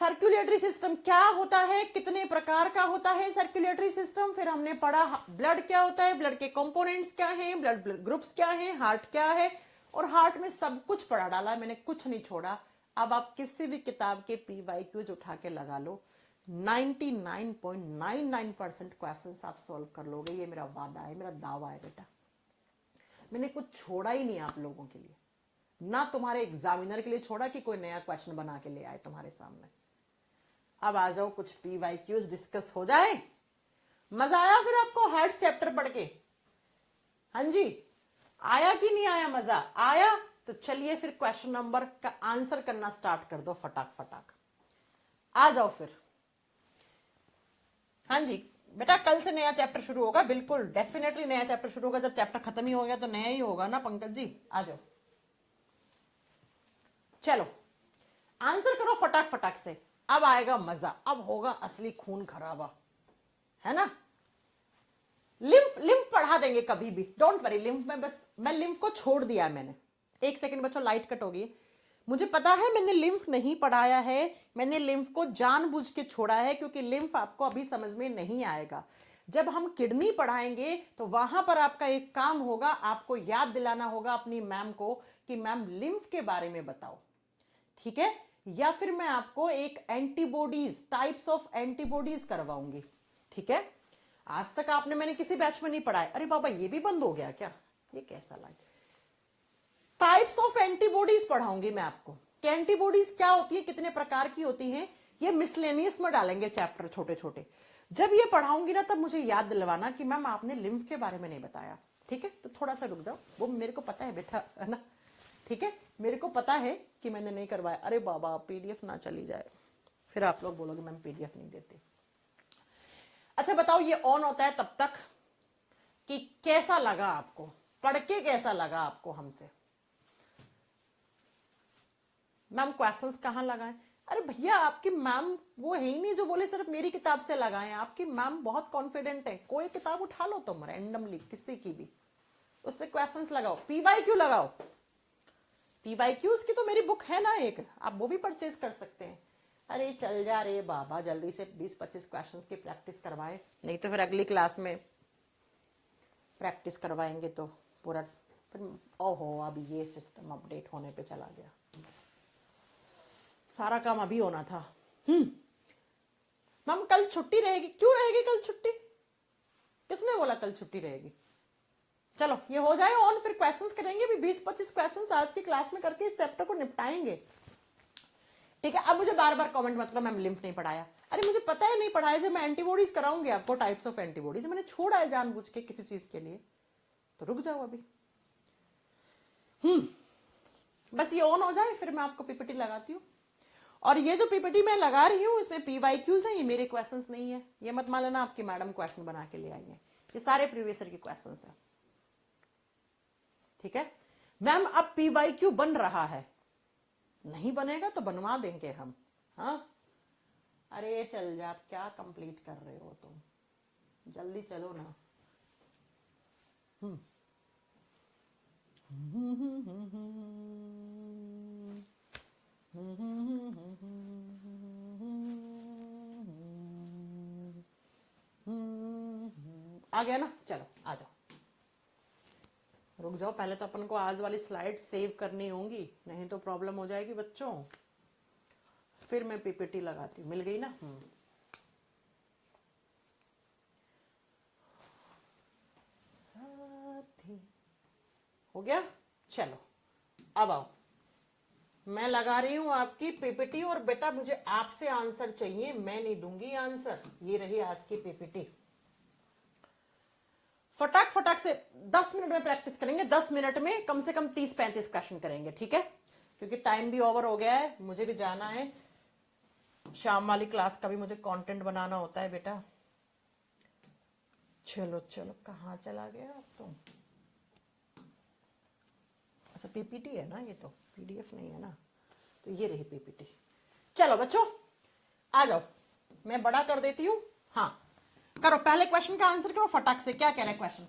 सर्कुलेटरी सिस्टम क्या होता है, कितने प्रकार का होता है सर्कुलेटरी सिस्टम, फिर हमने पढ़ा ब्लड क्या होता है, ब्लड के कंपोनेंट्स क्या हैं, ब्लड ग्रुप्स क्या हैं, हार्ट क्या है, और हार्ट में सब कुछ पढ़ा डाला, मैंने कुछ नहीं छोड़ा। अब आप किसी भी किताब के PYQs उठा के लगा लो, 99.99% क्वेश्चंस आप सॉल्व कर लोगे, ये मेरा वादा है, मेरा दावा है बेटा। मैंने कुछ छोड़ा ही नहीं आप लोगों के लिए, ना तुम्हारे एग्जामिनर के लिए छोड़ा कि कोई नया क्वेश्चन बना के ले आए तुम्हारे सामने। अब आ जाओ, कुछ PYQs डिस्कस हो जाए। मजा आया फिर आपको हार्ट चैप्टर पढ़ के, हाँ जी, आया कि नहीं आया, मजा आया? तो चलिए फिर क्वेश्चन नंबर का आंसर करना स्टार्ट कर दो, फटाक फटाक आ जाओ फिर। हाँ जी बेटा, कल से नया चैप्टर शुरू होगा, बिल्कुल डेफिनेटली नया चैप्टर शुरू होगा। जब चैप्टर खत्म ही हो गया तो नया ही होगा ना पंकज जी, आ जाओ। चलो आंसर करो फटाक फटाक से, अब आएगा मजा, अब होगा असली खून खराबा, है ना। लिम्फ लिम्फ पढ़ा देंगे कभी भी, डोंट वरी। लिम्फ में बस मैं लिम्फ को छोड़ दिया मैंने। एक सेकंड बच्चों, लाइट कट होगी, मुझे पता है मैंने लिम्फ नहीं पढ़ाया है, मैंने लिम्फ को जानबूझ के छोड़ा है, क्योंकि लिम्फ आपको अभी समझ में नहीं आएगा। जब हम किडनी पढ़ाएंगे तो वहां पर आपका एक काम होगा, आपको याद दिलाना होगा अपनी मैम को कि मैम लिम्फ के बारे में बताओ, ठीक है। या फिर मैं आपको एक एंटीबॉडीज, टाइप्स ऑफ एंटीबॉडीज करवाऊंगी, ठीक है। आज तक आपने मैंने किसी बैच में नहीं पढ़ाया, अरे बाबा ये भी बंद हो गया क्या, ये कैसा लाइन। टाइप्स ऑफ एंटीबॉडीज पढ़ाऊंगी मैं आपको कि एंटीबॉडीज क्या होती है, कितने प्रकार की होती हैं, ये मिसलेनियस में डालेंगे चैप्टर छोटे छोटे। जब ये पढ़ाऊंगी ना तब मुझे याद दिलवाना कि मैम आपने लिम्फ के बारे में नहीं बताया, ठीक है। तो थोड़ा सा रुक जाओ, वो मेरे को पता है बेटा, है ना, ठीक है, मेरे को पता है कि मैंने नहीं करवाया। अरे बाबा पीडीएफ ना चली जाए, फिर आप लोग बोलोगे मैम पीडीएफ नहीं देती। अच्छा बताओ, ये ऑन होता है तब तक कि कैसा लगा आपको, पढ़ के कैसा लगा आपको हमसे। मैम क्वेश्चंस कहां लगाएं, अरे भैया आपकी मैम वो है ही नहीं जो बोले सिर्फ मेरी किताब से लगाएं। आपकी मैम बहुत कॉन्फिडेंट है, कोई किताब उठा लो तुम रैंडमली किसी की भी, उससे क्वेश्चंस लगाओ, पीवाईक्यू लगाओ। पीवाईक्यूज की तो मेरी बुक है ना एक, आप वो भी परचेज कर सकते हैं। अरे चल जा रे बाबा, जल्दी से 20-25 क्वेश्चंस की प्रैक्टिस करवाएं, नहीं तो फिर अगली क्लास में प्रैक्टिस करवाएंगे तो पूरा फिर ओहो अब ये सिस्टम अपडेट होने पे चला गया, सारा काम अभी होना था। मैम कल छुट्टी रहेगी, क्यों रहेगी कल छुट्टी, किसने बोला कल छुट्टी रहेगी। चलो ये हो जाए ऑन, फिर क्वेश्चंस करेंगे भी 20-25 क्वेश्चंस आज की क्लास में करके इस चैप्टर को निपटाएंगे, ठीक है। अब मुझे बार बार कमेंट मत करो मैम लिम्फ नहीं पढ़ाया, अरे मुझे पता है नहीं पढ़ाया, जब मैं एंटीबॉडीज कराऊंगी आपको, टाइप्स ऑफ एंटीबॉडीज मैंने छोड़ा है जानबूझ के किसी चीज के लिए, तो रुक जाओ अभी। बस ये ऑन हो जाए फिर मैं आपको पीपीटी लगाती हूँ। और ये जो पीपीटी मैं लगा रही हूँ इसमें पीवाईक्यूज हैं, ये मेरे क्वेश्चंस नहीं है, ये मत मान लेना आपकी मैडम क्वेश्चन बना के ले आई है, ये सारे प्रीवियस ईयर के क्वेश्चंस हैं, ठीक है। मैम अब पीवाईक्यू बन रहा है, नहीं बनेगा तो बनवा देंगे हम, हाँ। अरे चल जा, क्या कंप्लीट कर रहे हो तुम, जल्दी चलो ना। आ गया ना, चलो आ जाओ। रुक जाओ, पहले तो अपन को आज वाली स्लाइड सेव करनी होंगी, नहीं तो प्रॉब्लम हो जाएगी बच्चों, फिर मैं पीपीटी लगाती हूँ। मिल गई ना, साथी हो गया। चलो अब आओ, मैं लगा रही हूं आपकी पीपीटी, और बेटा मुझे आपसे आंसर चाहिए, मैं नहीं दूंगी आंसर। ये रही आज की पीपीटी, फटाक फटाक से 10 मिनट में प्रैक्टिस करेंगे, 10 मिनट में कम से कम 30-35 क्वेश्चन करेंगे, ठीक है, क्योंकि टाइम भी ओवर हो गया है, मुझे भी जाना है, शाम वाली क्लास का भी मुझे कंटेंट बनाना होता है बेटा। चलो चलो, कहाँ चला गया अब तुम। अच्छा पीपीटी है ना ये, तो पीडीएफ नहीं है ना, तो ये रही पीपीटी। चलो बच्चों आ जाओ, मैं बड़ा कर देती हूँ, हाँ करो, पहले क्वेश्चन का आंसर करो फटाक से। क्या कह रहा है question,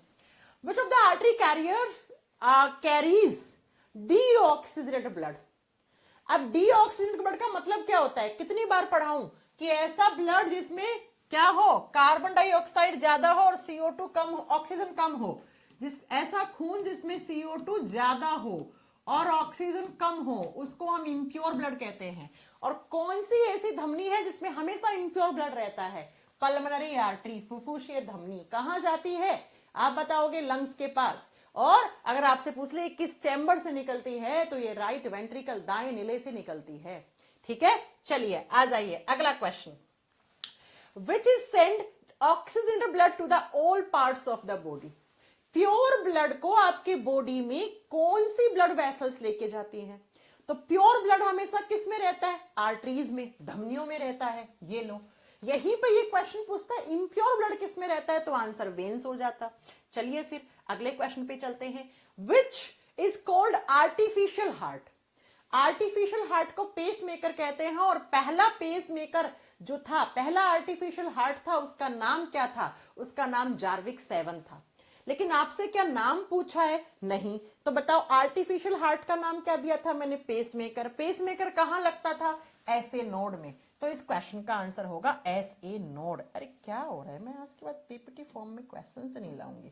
which of the artery carrier carries deoxygenated blood. अब डीऑक्सीजनेटेड ब्लड का मतलब क्या होता है, कितनी बार पढ़ाऊं, कि ऐसा ब्लड जिसमें क्या हो, कार्बन डाइऑक्साइड ज्यादा हो और CO2 कम हो, ऑक्सीजन कम हो, ऐसा खून जिसमें CO2 ज्यादा हो और ऑक्सीजन कम हो, उसको हम इम्प्योर ब्लड कहते हैं। और कौन सी ऐसी धमनी है जिसमें हमेशा इम्प्योर ब्लड रहता है, पल्मोनरी आर्टरी, फुफ्फुसीय धमनी। कहां जाती है आप बताओगे, लंग्स के पास। और अगर आपसे पूछ ले किस चैम्बर से निकलती है, तो ये राइट वेंट्रिकल, दाएं नीले से निकलती है, ठीक है। चलिए आ जाइए अगला question, which is send oxygen blood to the all parts of the body. Pure blood को आपके बॉडी में कौन सी ब्लड वेसल्स लेके जाती हैं, तो प्योर ब्लड हमेशा किस में रहता है, आर्टरीज में, धमनियों में रहता है। ये लो, यहीं पे ये क्वेश्चन पूछता है इम्प्योर ब्लड किस में रहता है, तो आंसर वेन्स हो जाता। चलिए फिर अगले क्वेश्चन पे चलते हैं, which is called artificial heart. Artificial heart को पेस मेकर कहते हैं, और पहला पेस मेकर जो था, पहला आर्टिफिशियल हार्ट था, उसका नाम क्या था, उसका नाम जार्विक 7 था। लेकिन आपसे क्या नाम पूछा है, नहीं, तो बताओ आर्टिफिशियल हार्ट का नाम क्या दिया था मैंने, पेसमेकर। पेसमेकर कहां लगता था, ऐसे नोड में, तो इस क्वेश्चन का आंसर होगा SA नोड। अरे क्या हो रहा है, मैं आज के बाद पीपीटी फॉर्म में क्वेश्चन से नहीं लाऊंगी,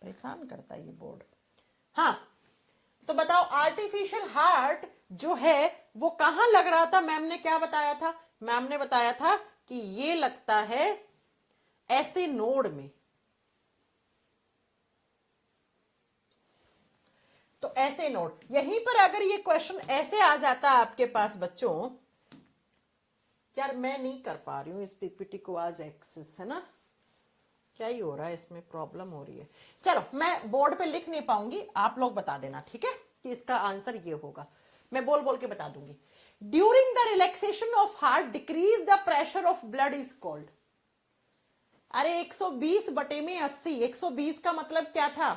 परेशान करता है ये बोर्ड। हाँ तो बताओ आर्टिफिशियल हार्ट जो है वो कहां लग रहा था, मैम ने क्या बताया था, मैम ने बताया था कि ये लगता है ऐसे नोड में, तो ऐसे नोट, यहीं पर अगर ये क्वेश्चन ऐसे आ जाता आपके पास बच्चों, यार मैं नहीं कर पा रही हूँ इस पीपीटी को आज एक्सेस, है ना, क्या ही हो रहा है इसमें, प्रॉब्लम हो रही है। चलो मैं बोर्ड पे लिख नहीं पाऊंगी, आप लोग बता देना, ठीक है, कि इसका आंसर ये होगा, मैं बोल बोल के बता दूंगी। During the relaxation of heart decrease the pressure of blood is called. अरे 120 बटे में 80, 120 का मतलब क्या था,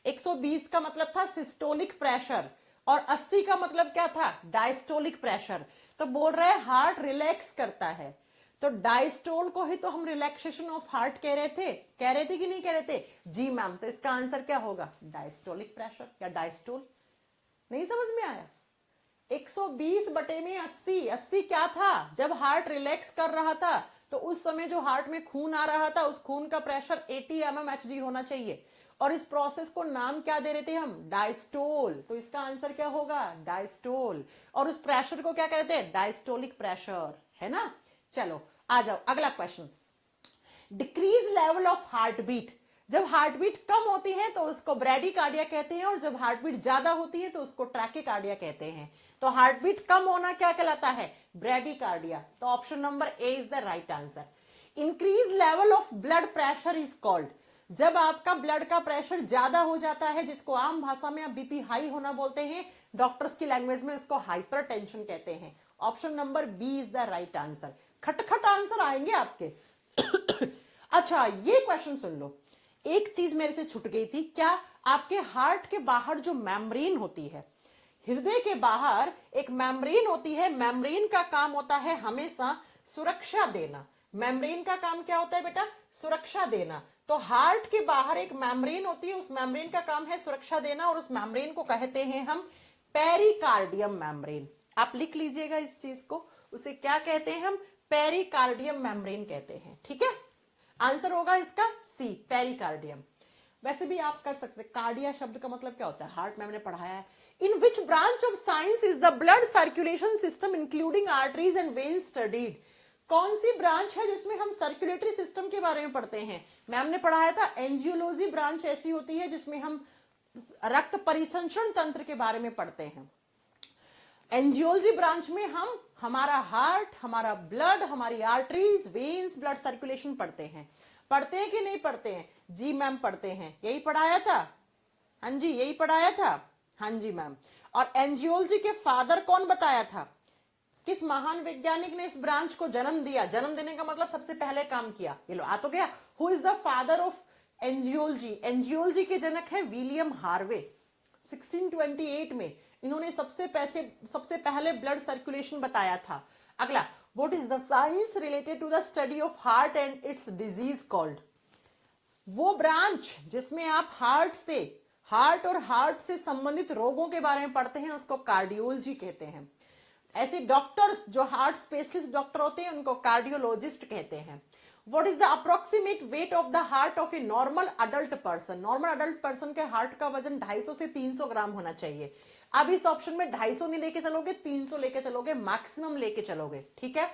120 का मतलब था सिस्टोलिक प्रेशर और 80 का मतलब क्या था, डायस्टोलिक प्रेशर। तो बोल रहे हैं हार्ट रिलैक्स करता है, तो डायस्टोल को ही तो हम रिलैक्सेशन ऑफ हार्ट कह रहे थे, कि नहीं कह रहे थे? जी मैम, तो इसका आंसर क्या होगा, डायस्टोलिक प्रेशर या डायस्टोल। नहीं समझ में आया? 120 बटे में 80, 80 क्या था, जब हार्ट रिलैक्स कर रहा था तो उस समय जो हार्ट में खून आ रहा था उस खून का प्रेशर 80 mmHg होना चाहिए, और इस प्रोसेस को नाम क्या दे रहे थे हम, डायस्टोल। तो इसका आंसर क्या होगा, डायस्टोल। और उस प्रेशर को क्या कहते हैं, डायस्टोलिक प्रेशर, है ना। चलो आ जाओ अगला question. Decrease level of heartbeat, जब हार्ट बीट कम होती है तो उसको ब्रेडिकार्डिया कहते हैं, और जब हार्ट बीट ज्यादा होती है तो उसको ट्रैकिकार्डिया कहते हैं। तो हार्ट बीट कम होना क्या कहलाता है, ब्रेडिकार्डिया। तो option number A is the right answer. Increase level of blood pressure is called, जब आपका ब्लड का प्रेशर ज्यादा हो जाता है, जिसको आम भाषा में आप बीपी हाई होना बोलते हैं, डॉक्टर्स की लैंग्वेज में उसको हाइपरटेंशन कहते हैं। Option number b is the right answer. खटखट आंसर आएंगे आपके। अच्छा ये क्वेश्चन सुन लो, एक चीज मेरे से छूट गई थी, क्या आपके हार्ट के बाहर जो मेम्ब्रेन होती है, हृदय के बाहर एक मेम्ब्रेन होती है, मेम्ब्रेन का काम होता है हमेशा सुरक्षा देना। मेम्ब्रेन का काम क्या होता है बेटा, सुरक्षा देना। तो हार्ट के बाहर एक मेम्ब्रेन होती है, उस मेम्ब्रेन का काम है सुरक्षा देना, और उस मेम्ब्रेन को कहते हैं हम पेरिकार्डियम मेम्ब्रेन। आप लिख लीजिएगा इस चीज को, उसे क्या कहते हैं हम, पेरिकार्डियम मेम्ब्रेन कहते हैं, ठीक है। आंसर होगा इसका सी, पेरिकार्डियम। वैसे भी आप कर सकते, कार्डिया शब्द का मतलब क्या होता है, हार्ट में हमने पढ़ाया है। In which branch of science is the blood circulation system including arteries and veins studied, कौन सी ब्रांच है जिसमें हम सर्कुलेटरी सिस्टम के बारे में पढ़ते हैं? मैम ने पढ़ाया था एंजियोलॉजी ब्रांच ऐसी होती है जिसमें हम रक्त परिसंचरण तंत्र के बारे में पढ़ते हैं। एंजियोलॉजी ब्रांच में हम हमारा हार्ट, हमारा ब्लड, हमारी आर्टरीज, वेन्स, ब्लड सर्कुलेशन पढ़ते हैं। पढ़ते हैं कि नहीं पढ़ते हैं? जी मैम पढ़ते हैं, यही पढ़ाया था। हाँ जी यही पढ़ाया था, हाँ जी मैम। और एंजियोलॉजी के फादर कौन बताया था, किस महान वैज्ञानिक ने इस ब्रांच को जन्म दिया? जन्म देने का मतलब सबसे पहले काम किया, ये लो आ तो गया। Who is the father of angiology? Angiology के जनक है विलियम हार्वे। 1628 में इन्होंने सबसे पहले ब्लड सर्कुलेशन बताया था। अगला, what is the science related to the study of heart and its disease called? वो ब्रांच जिसमें आप हार्ट और हार्ट से संबंधित रोगों के बारे में पढ़ते हैं उसको कार्डियोलॉजी कहते हैं। ऐसे डॉक्टर्स जो हार्ट स्पेशलिस्ट डॉक्टर होते हैं उनको कार्डियोलॉजिस्ट कहते हैं। What is the approximate weight of the heart of a normal adult person? Normal adult person के हार्ट का वजन 250 से 300 ग्राम होना चाहिए। अब इस ऑप्शन में 250 नहीं लेके चलोगे, 300 लेके चलोगे, मैक्सिमम लेके चलोगे, ठीक है।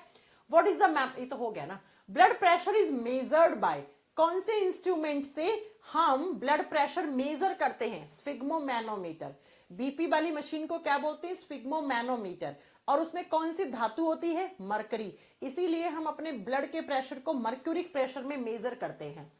व्हाट इज द मैम, ये तो हो गया ना। Blood pressure is measured by, कौन से इंस्ट्रूमेंट से हम ब्लड प्रेशर मेजर करते हैं? स्फिग्मोमैनोमीटर। बीपी वाली मशीन को क्या बोलते हैं? स्फिग्मोमैनोमीटर। और उसमें कौन सी धातु होती है? मरकरी। इसीलिए हम अपने ब्लड के प्रेशर को मर्क्यूरिक प्रेशर में मेजर करते हैं।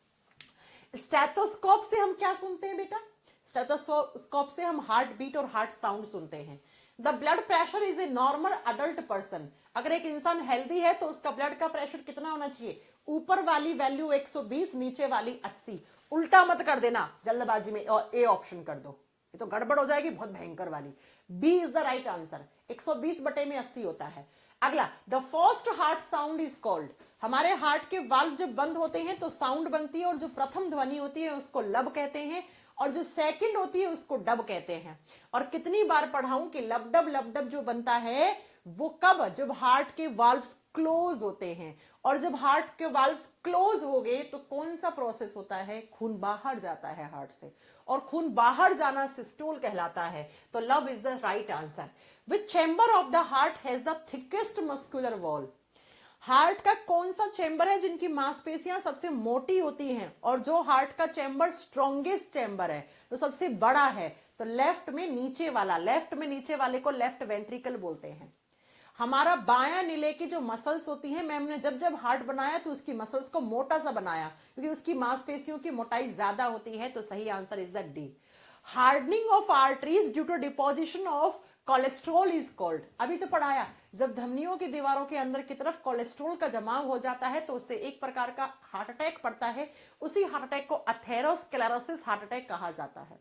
स्टेथोस्कोप से हम क्या सुनते हैं बेटा? स्टेथोस्कोप से हम हार्ट बीट और हार्ट साउंड सुनते हैं। The blood pressure is a normal adult person, अगर एक इंसान हेल्दी है तो उसका ब्लड का प्रेशर कितना होना चाहिए? ऊपर वाली वैल्यू 120, नीचे वाली 80। उल्टा मत कर देना जल्दबाजी में और ए ऑप्शन कर दो, ये तो गड़बड़ हो जाएगी बहुत भयंकर वाली। B is the right answer, 120 बटे में 80 होता है। अगला, the first heart sound is called, हमारे हार्ट के वाल्व जब बंद होते हैं तो साउंड बनती है, और जो प्रथम ध्वनि होती है उसको लब कहते हैं, और जो सेकंड होती है उसको डब कहते हैं। और कितनी बार पढ़ाऊं कि लब डब जो बनता है वो कब? जब हार्ट के वाल्व्स क्लोज होते हैं, और जब हार्ट के वाल्व्स क्लोज हो गए तो कौन सा प्रोसेस होता है? खून बाहर जाता है हार्ट से, और खून बाहर जाना सिस्टोल कहलाता है। तो love is the right answer. Which chamber of the heart has the thickest muscular wall? Heart का कौन सा चैम्बर है जिनकी मांसपेशियां सबसे मोटी होती हैं, और जो हार्ट का चैम्बर स्ट्रॉन्गेस्ट चैम्बर है, जो सबसे बड़ा है, तो लेफ्ट में नीचे वाले को लेफ्ट वेंट्रिकल बोलते हैं। हमारा बायां नीले की जो मसल्स होती है, मैम ने जब जब हार्ट बनाया तो उसकी मसल्स को मोटा सा बनाया क्योंकि उसकी मांसपेशियों की मोटाई ज्यादा होती है। तो सही answer is the d. Hardening of arteries due to deposition of cholesterol is called. अभी तो पढ़ाया, जब धमनियों की दीवारों के अंदर की तरफ कोलेस्ट्रॉल का जमाव हो जाता है तो उससे एक प्रकार का हार्ट अटैक पड़ता है। उसी हार्ट अटैक को अथेरोस्क्लेरोसिस हार्ट अटैक कहा जाता है।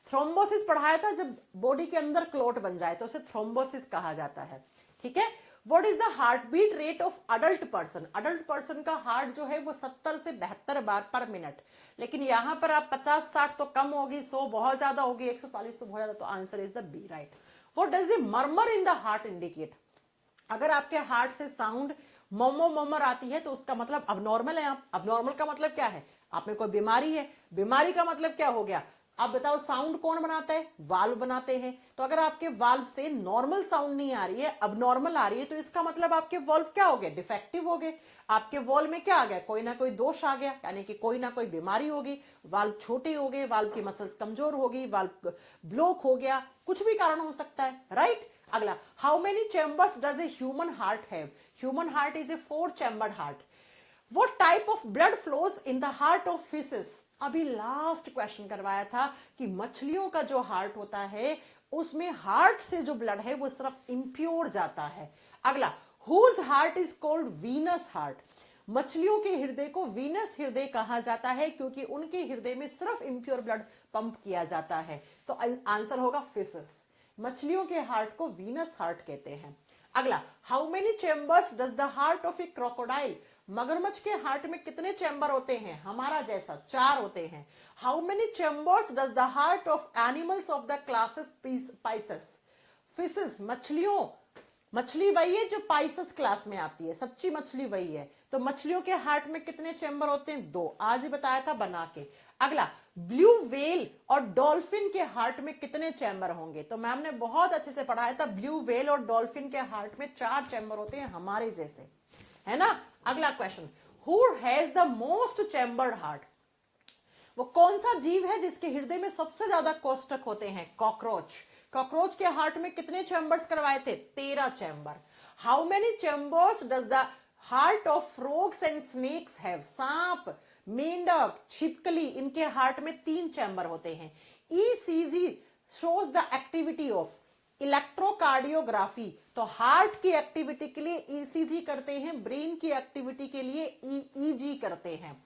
थ्रोम्बोसिस पढ़ाया था, जब बॉडी के अंदर क्लोट बन जाए तो उसे थ्रोम्बोसिस कहा जाता है। ठीक है। What is the heartbeat rate of adult person? Adult person का हार्ट जो है वो 70 से 72 बार पर मिनट। लेकिन यहां पर आप 50-60 तो कम होगी, 100 बहुत ज्यादा होगी, 140 तो बहुत ज्यादा। तो answer is the b, right. What does the murmur in the heart indicate? अगर आपके हार्ट से साउंड मोमो मोमर आती है तो उसका मतलब अबनॉर्मल है आप। अबनॉर्मल का मतलब क्या है? आप में कोई बीमारी है। बीमारी का मतलब क्या हो गया? अब बताओ, साउंड कौन बनाता है? वाल्व बनाते हैं। तो अगर आपके वाल्व से नॉर्मल साउंड नहीं आ रही है, अबनॉर्मल आ रही है, तो इसका मतलब आपके वाल्व क्या हो गए? डिफेक्टिव हो गए। आपके वाल्व में क्या आ गया? कोई ना कोई दोष आ गया, यानी कि कोई ना कोई बीमारी होगी। वाल्व छोटे हो गए, वाल्व की मसल्स कमजोर होगी, वाल्व ब्लॉक हो गया, कुछ भी कारण हो सकता है, राइट। अगला, how many chambers does a human heart have? Human heart is a 4 chambered heart. What type of blood flows in the heart of fishes? अभी लास्ट क्वेश्चन करवाया था कि मछलियों का जो हार्ट होता है उसमें हार्ट से जो ब्लड है वो सिर्फ इम्प्योर जाता है। अगला, whose heart is called venous heart? मछलियों के हृदय को वीनस हृदय कहा जाता है क्योंकि उनके हृदय में सिर्फ इम्प्योर ब्लड पंप किया जाता है। तो आंसर होगा फिशेस। मछलियों के हार्ट को वीनस हार्ट कहते हैं। अगला, how many chambers does the heart of A crocodile? मगरमच्छ के हार्ट में कितने चैम्बर होते हैं? हमारा जैसा 4 होते हैं। How many chambers does the heart of animals of the classes pisces? Fishes, मछली वही है जो पाइसस क्लास में आती है, सच्ची मछली वही है। तो मछलियों के हार्ट में कितने चैम्बर होते हैं? 2। आज ही बताया था बना के। अगला, ब्लू व्हेल और डॉल्फिन के हार्ट में कितने चैम्बर होंगे? तो मैम ने बहुत अच्छे से पढ़ाया था, ब्लू व्हेल और डॉल्फिन के हार्ट में 4 चैम्बर होते हैं, हमारे जैसे, है ना। अगला question, who has the most chambered heart? वो कौन सा जीव है जिसके हृदय में सबसे ज्यादा कोष्ठक होते हैं? कॉकरोच। कॉकरोच के हार्ट में कितने चैम्बर्स करवाए थे? 13 chamber. How many chambers does the heart of frogs and snacks have? सांप, मेंढक, छिपकली, इनके हार्ट में 3 चैम्बर होते हैं। ECG shows the activity of electrocardiography. तो हार्ट की एक्टिविटी के लिए ईसीजी करते हैं, ब्रेन की एक्टिविटी के लिए ईईजी करते हैं।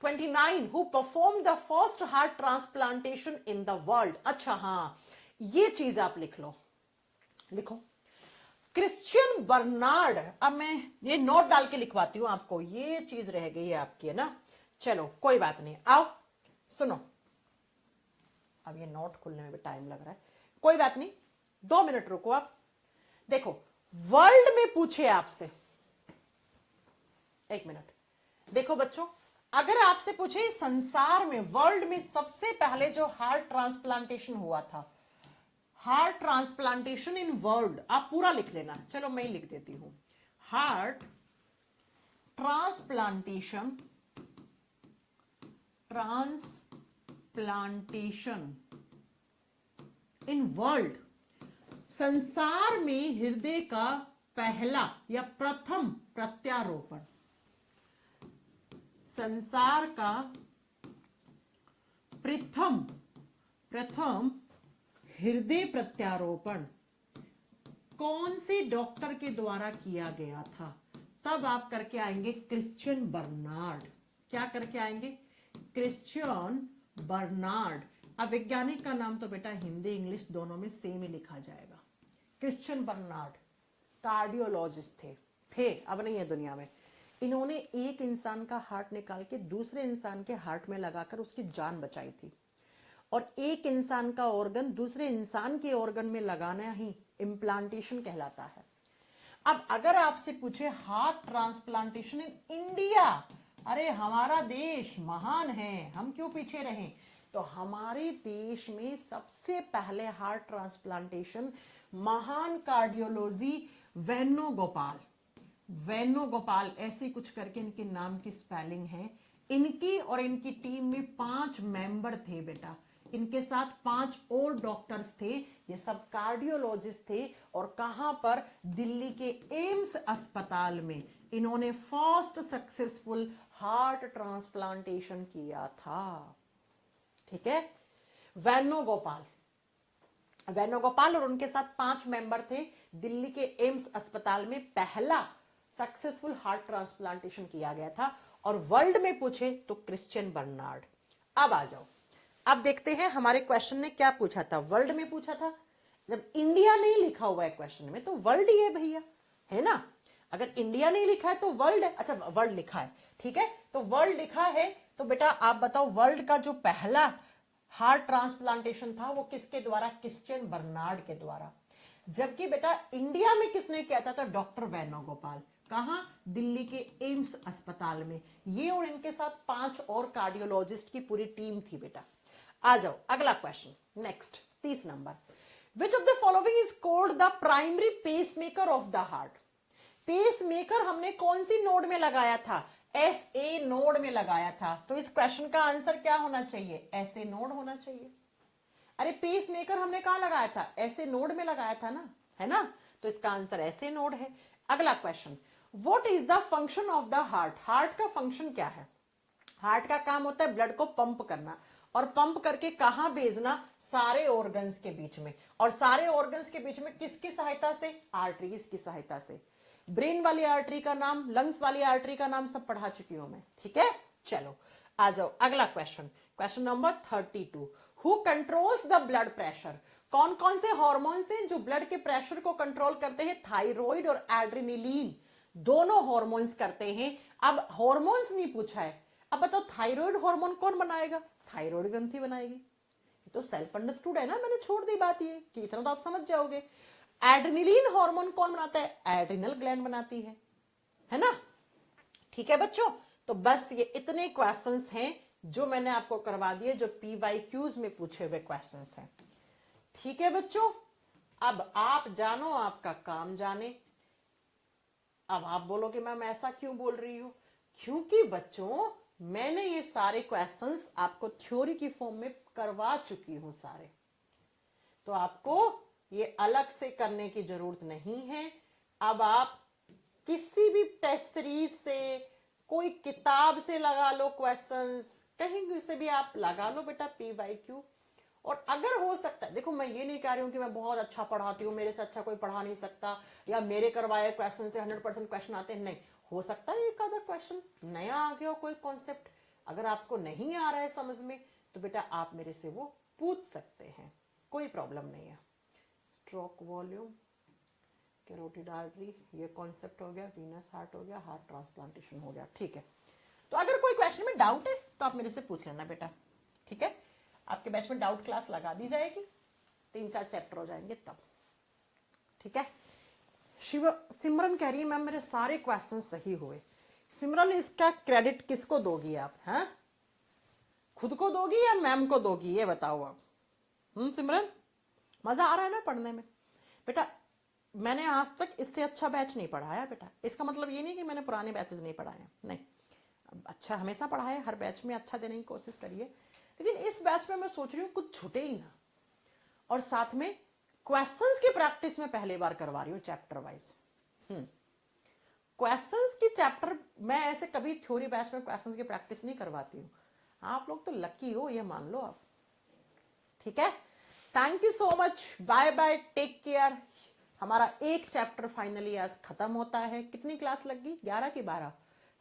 29 who perform the first heart transplantation in the world? अच्छा हाँ, ये चीज आप लिखो, क्रिश्चियन बर्नार्ड। अब मैं ये नोट डाल के लिखवाती हूं आपको, ये चीज रह गई है आपकी, है ना। चलो कोई बात नहीं, आओ सुनो। अब ये नोट खुलने में भी टाइम लग रहा है, कोई बात नहीं, 2 मिनट रुको आप। देखो, वर्ल्ड में पूछे आपसे, 1 मिनट। देखो बच्चों, अगर आपसे पूछे संसार में, वर्ल्ड में सबसे पहले जो हार्ट ट्रांसप्लांटेशन हुआ था, हार्ट ट्रांसप्लांटेशन इन वर्ल्ड, आप पूरा लिख लेना, चलो मैं ही लिख देती हूं। हार्ट ट्रांसप्लांटेशन इन वर्ल्ड, संसार में हृदय का पहला या प्रथम प्रत्यारोपण, संसार का प्रथम हृदय प्रत्यारोपण कौन से डॉक्टर के द्वारा किया गया था? तब आप करके आएंगे क्रिश्चियन बर्नार्ड। क्या करके आएंगे? Christian Barnard. अब वैज्ञानिक का नाम तो बेटा हिंदी इंग्लिश दोनों में सेम ही लिखा जाएगा। क्रिश्चियन बर्नार्ड कार्डियोलॉजिस्ट थे, अब नहीं है दुनिया में। इन्होंने एक इंसान का हार्ट निकाल के दूसरे इंसान के हार्ट में लगाकर उसकी जान बचाई थी। और एक इंसान का ऑर्गन दूसरे इंसान के ऑर्गन में लगाना ही इम्प्लांटेशन कहलाता है। अब अगर आपसे पूछे हार्ट ट्रांसप्लांटेशन इन इंडिया, अरे हमारा देश महान है, हम क्यों पीछे रहें? तो हमारे देश में सबसे पहले हार्ट ट्रांसप्लांटेशन महान कार्डियोलॉजी वेणुगोपाल ऐसे कुछ करके इनके नाम की स्पेलिंग है। इनकी और इनकी टीम में 5 मेंबर थे बेटा। इनके साथ 5 और डॉक्टर्स थे, ये सब कार्डियोलॉजिस्ट थे। और कहां पर? दिल्ली के एम्स अस्पताल में इन्होंने फर्स्ट सक्सेसफुल हार्ट ट्रांसप्लांटेशन किया था। ठीक है, वेणुगोपाल और उनके साथ 5 मेंबर थे। दिल्ली के एम्स अस्पताल में पहला सक्सेसफुल हार्ट ट्रांसप्लांटेशन किया गया था। और वर्ल्ड में पूछे तो क्रिश्चियन बर्नार्ड। अब आ जाओ, अब देखते हैं हमारे क्वेश्चन ने क्या पूछा था। वर्ल्ड में पूछा था, जब इंडिया नहीं लिखा हुआ है क्वेश्चन में तो वर्ल्ड ही है भैया, है ना। अगर इंडिया नहीं लिखा है तो वर्ल्ड है। अच्छा, वर्ल्ड लिखा है, ठीक है, तो वर्ल्ड लिखा है तो बेटा आप बताओ वर्ल्ड का जो पहला हार्ट ट्रांसप्लांटेशन था वो किसके द्वारा? क्रिश्चियन बर्नार्ड के द्वारा। जबकि बेटा इंडिया में किसने किया था? तो डॉक्टर वेणुगोपाल। कहां? दिल्ली के एम्स अस्पताल में। ये और इनके साथ 5 और कार्डियोलॉजिस्ट की पूरी टीम थी बेटा। आ जाओ अगला question, next 30 number. Which of the following is called the primary pacemaker of the heart? Pacemaker हमने कौन सी नोड में लगाया था? SA नोड में लगाया था। तो इस क्वेश्चन का आंसर क्या होना चाहिए? SA नोड होना चाहिए। अरे पेसमेकर हमने कहां लगाया था? SA नोड में लगाया था ना, है ना। तो इसका आंसर SA नोड है। अगला question, what is the function of the heart? Heart का फंक्शन क्या है? हार्ट का काम होता है ब्लड को पंप करना, और पंप करके कहां भेजना? सारे ऑर्गन्स के बीच में। और सारे ऑर्गन्स के बीच में किसकी सहायता से? आर्टरीज की सहायता से। ब्रेन वाली आर्टरी का नाम, लंग्स वाली आर्टरी का नाम सब पढ़ा चुकी हूं मैं, ठीक है। चलो आ जाओ अगला question, question number 32। Who controls the blood pressure? कौन कौन से हॉर्मोन्स हैं जो ब्लड के प्रेशर को कंट्रोल करते हैं? थायराइड और एड्रेनलिन, दोनों हॉर्मोन्स करते हैं। अब हॉर्मोन्स नहीं पूछा है, अब बताओ थायराइड हार्मोन कौन बनाएगा? थायराइड ग्रंथि बनाएगी। ये तो सेल्फ अंडरस्टूड है ना, मैंने छोड़ दी बात ये कि इतना तो आप समझ जाओगे। एड्रेनलिन हार्मोन कौन बनाता है? एड्रिनल ग्लैंड बनाती है ना। ठीक है बच्चों, तो बस ये इतने क्वेश्चंस हैं जो मैंने आपको करवा दिए, जो PYQs में पूछे हुए क्वेश्चंस हैं। ठीक है बच्चों, अब आप जानो आपका काम जाने। अब आप बोलोगे मैम ऐसा क्यों बोल रही हो? क्योंकि बच्चों मैंने ये सारे क्वेश्चंस आपको थ्योरी की फॉर्म में करवा चुकी हूं सारे, तो आपको ये अलग से करने की जरूरत नहीं है। अब आप किसी भी टेस्ट सीरीज से, कोई किताब से लगा लो क्वेश्चंस, कहीं से भी आप लगा लो बेटा PYQ। और अगर हो सकता है, देखो मैं ये नहीं कह रही हूं कि मैं बहुत अच्छा पढ़ाती हूँ, मेरे से अच्छा कोई पढ़ा नहीं सकता, या मेरे करवाए क्वेश्चन से 100% क्वेश्चन आते हैं, नहीं। हो सकता है एक आधा क्वेश्चन नया आ गया हो, कोई कॉन्सेप्ट अगर आपको नहीं आ रहा है समझ में, तो बेटा आप मेरे से वो पूछ सकते हैं, कोई प्रॉब्लम नहीं है। स्ट्रोक वॉल्यूम, कैरोटिड आर्टरी, ये कॉन्सेप्ट हो गया, वीनस हार्ट हो गया, हार्ट ट्रांसप्लांटेशन हो गया, ठीक है। तो अगर कोई क्वेश्चन में डाउट है तो आप मेरे से पूछ लेना बेटा, ठीक है। आपके बैच में डाउट क्लास लगा दी जाएगी, 3-4 चैप्टर हो जाएंगे तब, ठीक है। सिमरन कह रही है मैम मेरे सारे क्वेश्चन सही हुए। सिमरन इसका क्रेडिट किसको दोगी आप? हैं, खुद को दोगी या मैम को दोगी, ये बताओ आप। सिमरन, मजा आ रहा है ना पढ़ने में? बेटा मैंने आज तक इससे अच्छा बैच नहीं पढ़ाया बेटा। इसका मतलब ये नहीं कि मैंने पुराने बैचेस नहीं पढ़ाए, नहीं, अच्छा हमेशा पढ़ाए, हर बैच में अच्छा देने की कोशिश करिए, लेकिन इस बैच में मैं सोच रही हूँ कुछ छूटे ही ना। और साथ में क्वेश्चंस की प्रैक्टिस में पहली बार करवा रही हूँ चैप्टर वाइज। क्वेश्चंस की चैप्टर मैं ऐसे कभी थ्योरी बैच में क्वेश्चंस की प्रैक्टिस नहीं करवाती हूँ। आप लोग तो लकी हो, ये मान लो आप, ठीक है। Thank you so much, bye bye, take care. हमारा एक चैप्टर फाइनली आज खत्म होता है। कितनी क्लास लगी? 11 की 12,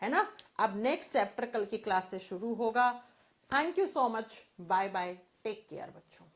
है ना। अब नेक्स्ट चैप्टर कल की क्लास से शुरू होगा। Thank you so much, bye bye, take care बच्चों।